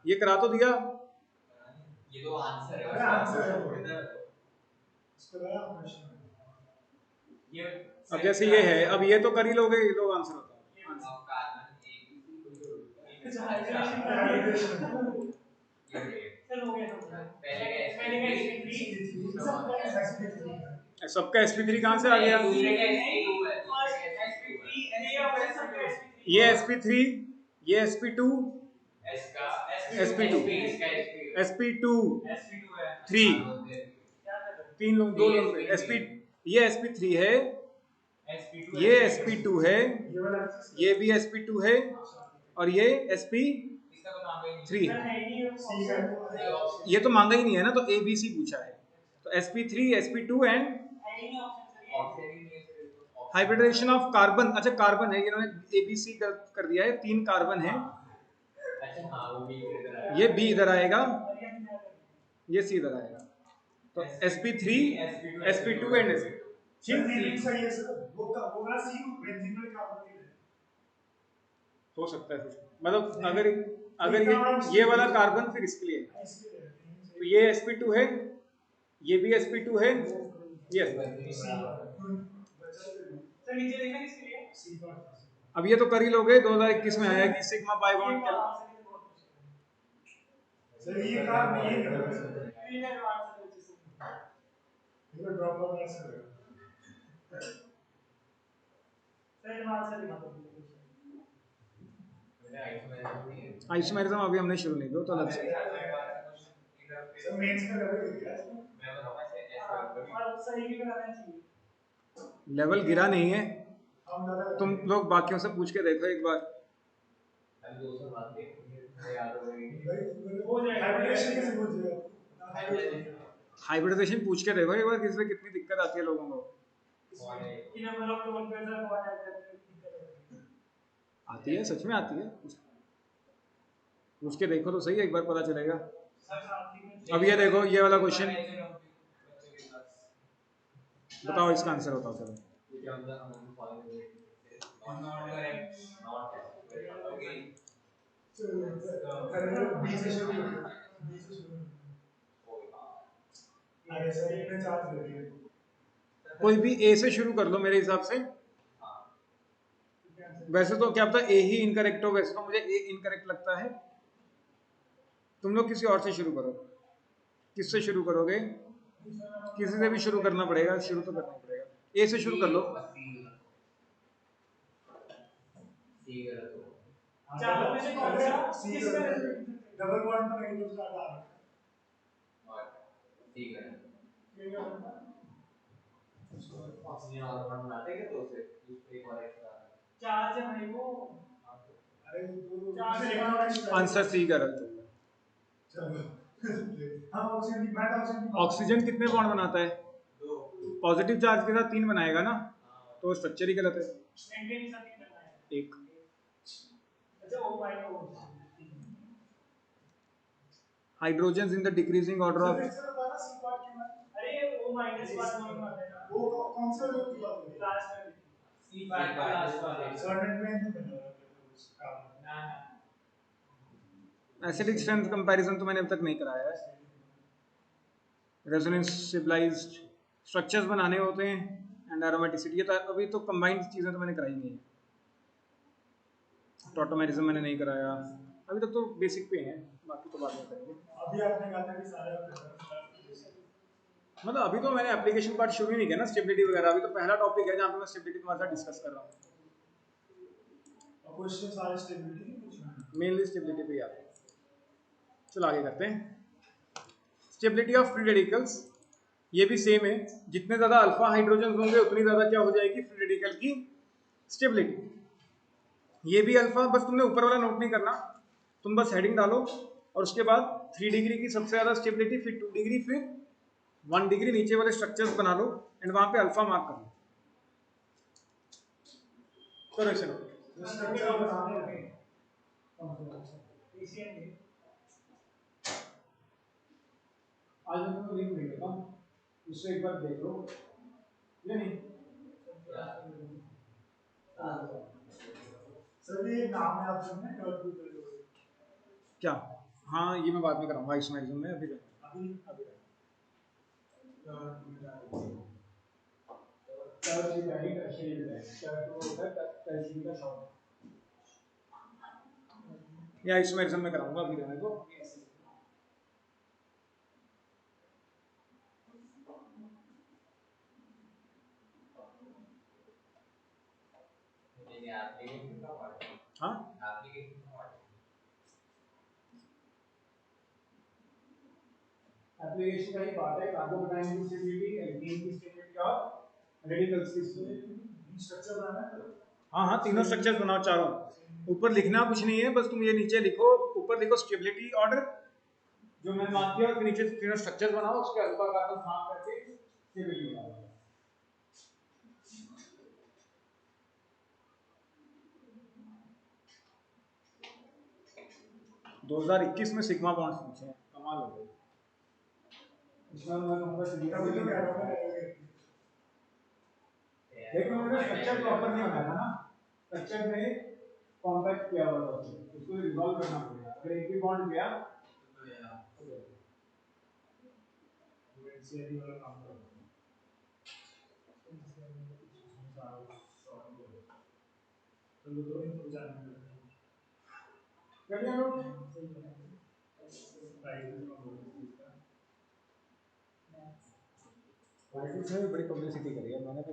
ये करा तो दिया। ये तो आंसर है। अरे आंसर है। इसको लगा क्वेश्चन। ये अब जैसे ये है, अब ये तो कर ही लोगे, ये लोग आंसर होता है। अच्छा हाइड्रेशन हाइड्रेशन। सर हो गया तो पहले का sp3 सबका sp3 कहाँ से आ गया? दूसरे का sp2 है। ये ऑप्शन सबका sp3 ये sp3, ये sp2, इसका sp2 इसका sp2 sp2 है। 3 क्या कर रहे 3 लोग 2 लोग पे sp, ये sp3 है, sp2 ये sp2 है, ये वाला ये भी sp2 है, और ये sp3 इसका तो नाम ही नहीं सर है। है ही नहीं सी का ये तो मांगा ही नहीं है ना, तो abc पूछा है, तो sp3 sp2 एंड है ही नहीं ऑप्शन सर ये ऑप्शन ही नहीं है सर तो। Hybridisation of carbon. अच्छा कार्बन है, इन्होंने abc कर दिया है, 3 कार्बन है, अच्छा हाँ वो भी इधर आया। ये b इधर आएगा, और ये हम क्या करें? ये c इधर आएगा, तो sp3 sp2 and sp2 sir ठीक नेमिंग सही है सर। वो वाला सी को बेंजीन में क्या बोलते हैं? हो सकता है कुछ, मतलब अगर ये वाला कार्बन फिर इसके लिए है। इसके लिए तो ये sp2 है, ये भी sp2 है, ये सर नीचे देखना किसके लिए? सी का अब ये तो कर ही लोगे। 2021 में आया कि सिग्मा पाई बॉन्ड क्या। सर ये कार नहीं है ना सर। ये एडवांस है जिसमें ये ड्रॉप आउट आंसर है। सर एडवांस है दिखा दो। मेरा आइसोमेरिज्म नहीं है। आइसोमेरिज्म अभी हमने शुरू नहीं किया, तो अलग से। सर मेंस में लेवल गिर गया इसमें। मैं बताऊंगा ऐसे और सही भी कराना चाहिए। लेवल गिरा नहीं है, हम ज्यादा तुम लोग बाकियों से पूछ के देखो एक बार। अभी 200 बात के मुझे याद हो गई। हो जाएगा। हाइब्रिडेशन कैसे पूछ रहे हो? हाइब्रिडाइजेशन पूछ के देखो एक बार, किसी से कितनी दिक्कत आती है लोगों को। कि number of lone pairs are what are that. आती है, सच में आती है, पूछ के देखो तो सही, एक बार पता चलेगा। अब ये देखो, ये वाला क्वेश्चन बताओ, इसका आंसर बताओ चलो। बी से शुरू करो। बी से शुरू करो। अरे सर इतने चार्ज ले लिए। कोई भी ए से शुरू कर लो मेरे हिसाब से। वैसे तो क्या पता ए ही इनकरेक्ट हो, वैसे तो मुझे ए इनकरेक्ट लगता है। तुम लोग किसी और से शुरू करो। किससे शुरू करोगे? किसी से भी शुरू करना पड़ेगा, शुरू तो करना पड़ेगा। ए से शुरू कर लो। चारों में से कौन सा किसका डबल बॉन्ड पर नेगेटिव चार्ज आ रहा है। ठीक है। ऑक्सीजन और बॉन्ड बनाते हैं तो उसे एक और एक्स्ट्रा चार्ज है भाई वो। अरे वो चार्ज इलेक्ट्रॉनिक्स आंसर सी गलत है। चलो हम ऑक्सीजन की बात, ऑक्सीजन कितने बॉन्ड बनाता है? पॉजिटिव चार्ज के साथ 3 बनाएगा ना, तो स्ट्रक्चर ही गलत है। एंगल के साथ ही करना है। एक अच्छा ओ भाई ओ। Hydrogen in the decreasing order of. C part क्यों है? अरे ओ माइनस पार्ट में आता है ना। वो कौन सा जो की बात हो रही है? लास्ट में सी पार्ट का लास्ट वाला सर्टेन में नहीं बना रहा था ना ना। एसिडिक स्ट्रेंथ कंपैरिजन तो मैंने अब तक नहीं कराया है। रेजोनेंस स्टेबलाइज्ड स्ट्रक्चर्स बनाने होते हैं एंड एरोमेटिसिटी, तो अभी तो कंबाइंड चीज़ें तो मैंने कराई नहीं है। टॉटोमेरिज्म मैंने नहीं कराया अभी तक, तो बेसिक पे हैं, बाकी तो बाद में करेंगे। अभी आपने कहा था कि सारे मतलब अभी तो मैंने एप्लीकेशन पार्ट शुरू ही नहीं किया ना, स्टेबिलिटी वगैरह। अभी तो पहला टॉपिक है जहाँ पे मैं स्टेबिलिटी तुम्हारे साथ डिस्कस कर रहा हूँ। क्वेश्चन सारे स्टेबिलिटी के पूछना है। मेनली स्टेबिलिटी पे आते हैं। चलो आगे करते हैं। स्टेबिलिटी ऑफ फ्री रेडिकल्स, ये भी सेम है। जितने ज़्यादा अल्फा हाइड्रोजन होंगे उतनी ज़्यादा क्या हो जाएगी फ्री रेडिकल की स्टेबिलिटी। ये भी अल्फा, बस तुमने ऊपर वाला नोट नहीं करना, तुम बस हेडिंग डालो और उसके बाद 3 डिग्री की सबसे ज़्यादा स्टेबिलिटी, फिर 2 डिग्री, फिर 1 डिग्री नीचे वाले स्ट्रक्चर्स बना लो एंड वहाँ पे अल्फा मार्क कर लो। करो चलो स्ट्रक्चर बनाने हैं। आज मैं तुम्हें लिंक भेज देता हूँ, उससे एक बार देख लो। ये नहीं सर ये नाम है ऑप्शन में डॉट टू क्या? हाँ ये मैं बाद में कराऊंगा इस मैगजीन में, अभी अभी या इस मैगजीन में कराऊंगा, अभी रहने दो। हाँ एप्लीकेशन का ही बात है, कार्बोकेटाइन की स्टेबिलिटी, एल्कीन की स्टेबिलिटी और रेडिकल्स की स्टेबिलिटी। स्ट्रक्चर बनाना है। हाँ हाँ, तीनों स्ट्रक्चर्स बनाओ, चारों। ऊपर लिखना कुछ नहीं है, बस तुम ये नीचे लिखो, ऊपर लिखो स्टेबिलिटी ऑर्डर जो मैंने मान दिया, और फिर नीचे तीनों स्ट्रक्चर्स बनाओ, उसके अल्फा कार्बन साफ करके स्टेबिलिटी बनाओ। 2021 में सिग्मा बॉन्ड्स पूछे हैं, कमाल हो गई। इसमें मैं कहूँगा सिग्मा अभी तो भी कह रहा नहीं हूँ है। देखो मैंने स्ट्रक्चर प्रॉपर नहीं बनाया था ना, स्ट्रक्चर में कॉम्पैक्ट किया हुआ था, उसको रिजॉल्व करना पड़ेगा। अगर एक भी बॉन्ड गया तो सीआरडी वाला काम करो। तो दो दिन तो जाने में कर लिया लोग। फाइसिस ने भी बड़ी पब्लिसिटी करी है, मैंने भी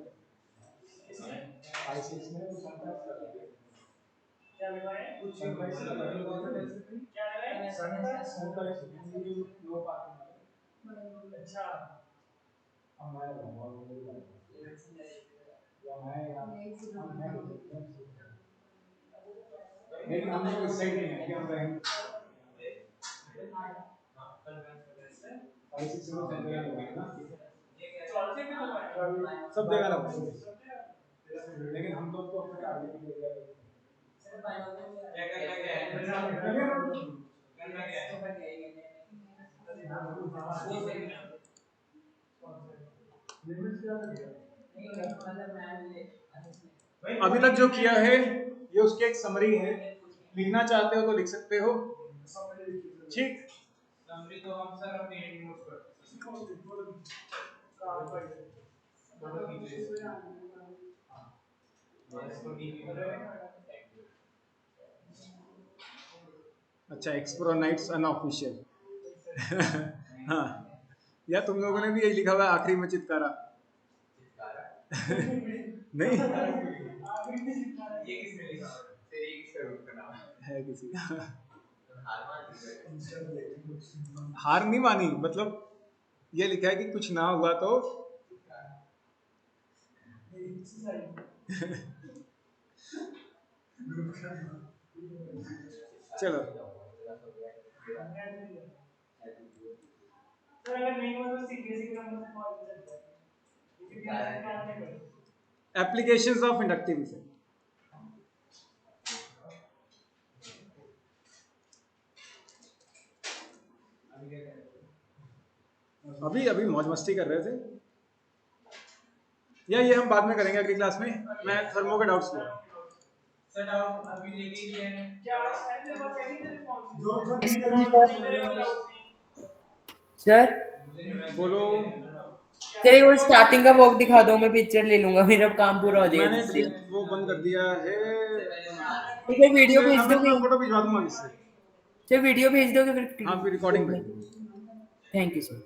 फाइसिस ने तो कॉन्ट्रैक्ट कर दिया। क्या लगाए कुछ भाई से लगा दो क्या लगाए सनलाइट नो पार्किंग अच्छा लेकिन हम लोग इस साइड में हैं कि हम रहेंगे 5-6 लोग सब जगह लगाए ना, चौथे पे लगाए सब जगह लगाए, लेकिन हम लोग तो अपने आगे की एरिया में क्या करना क्या है करना क्या है वो सही है लिमिट्स क्या लगे अभी तक जो किया है ये उसकी एक समरी है, लिखना चाहते हो तो लिख सकते हो, ठीक। समरी तो हम सर अपने एंड नोट्स करते अच्छा, एक्सप्रोनाइट्स अनऑफिशियल हाँ, या तुम लोगों ने भी यही लिखा हुआ है आखिरी में चित्कारा नहीं ये किसने लिखा तेरे एक करोड़ का नाम है किसी का, हार मान हार नहीं मानी, मतलब ये लिखा है कि कुछ ना हुआ तो चलो सर अगर नहीं हुआ तो सीबीएसई के नंबर से कॉल कर सकते हैं क्योंकि बीएससी काम नहीं करते एप्लीकेशंस ऑफ इंडक्टिव इफेक्ट। अभी अभी मौज मस्ती कर रहे थे, या ये हम बाद में करेंगे अगली क्लास में, मैं थर्मो के डाउट्स लूँ। सर डाउट अभी लेके ही लिए हैं क्या सर मेरे पास पहले से रिस्पांस जो सर बोलो। तेरे को स्टार्टिंग का वॉक दिखा दो, मैं पिक्चर ले लूंगा, मेरा काम पूरा हो मैंने जाएगा। वो बंद कर दिया है, मुझे वीडियो भेज मैं दोगे? फोटो भिजवा दूंगा इससे। सर वीडियो भेज दोगे फिर? हाँ, फिर रिकॉर्डिंग में। Thank you sir.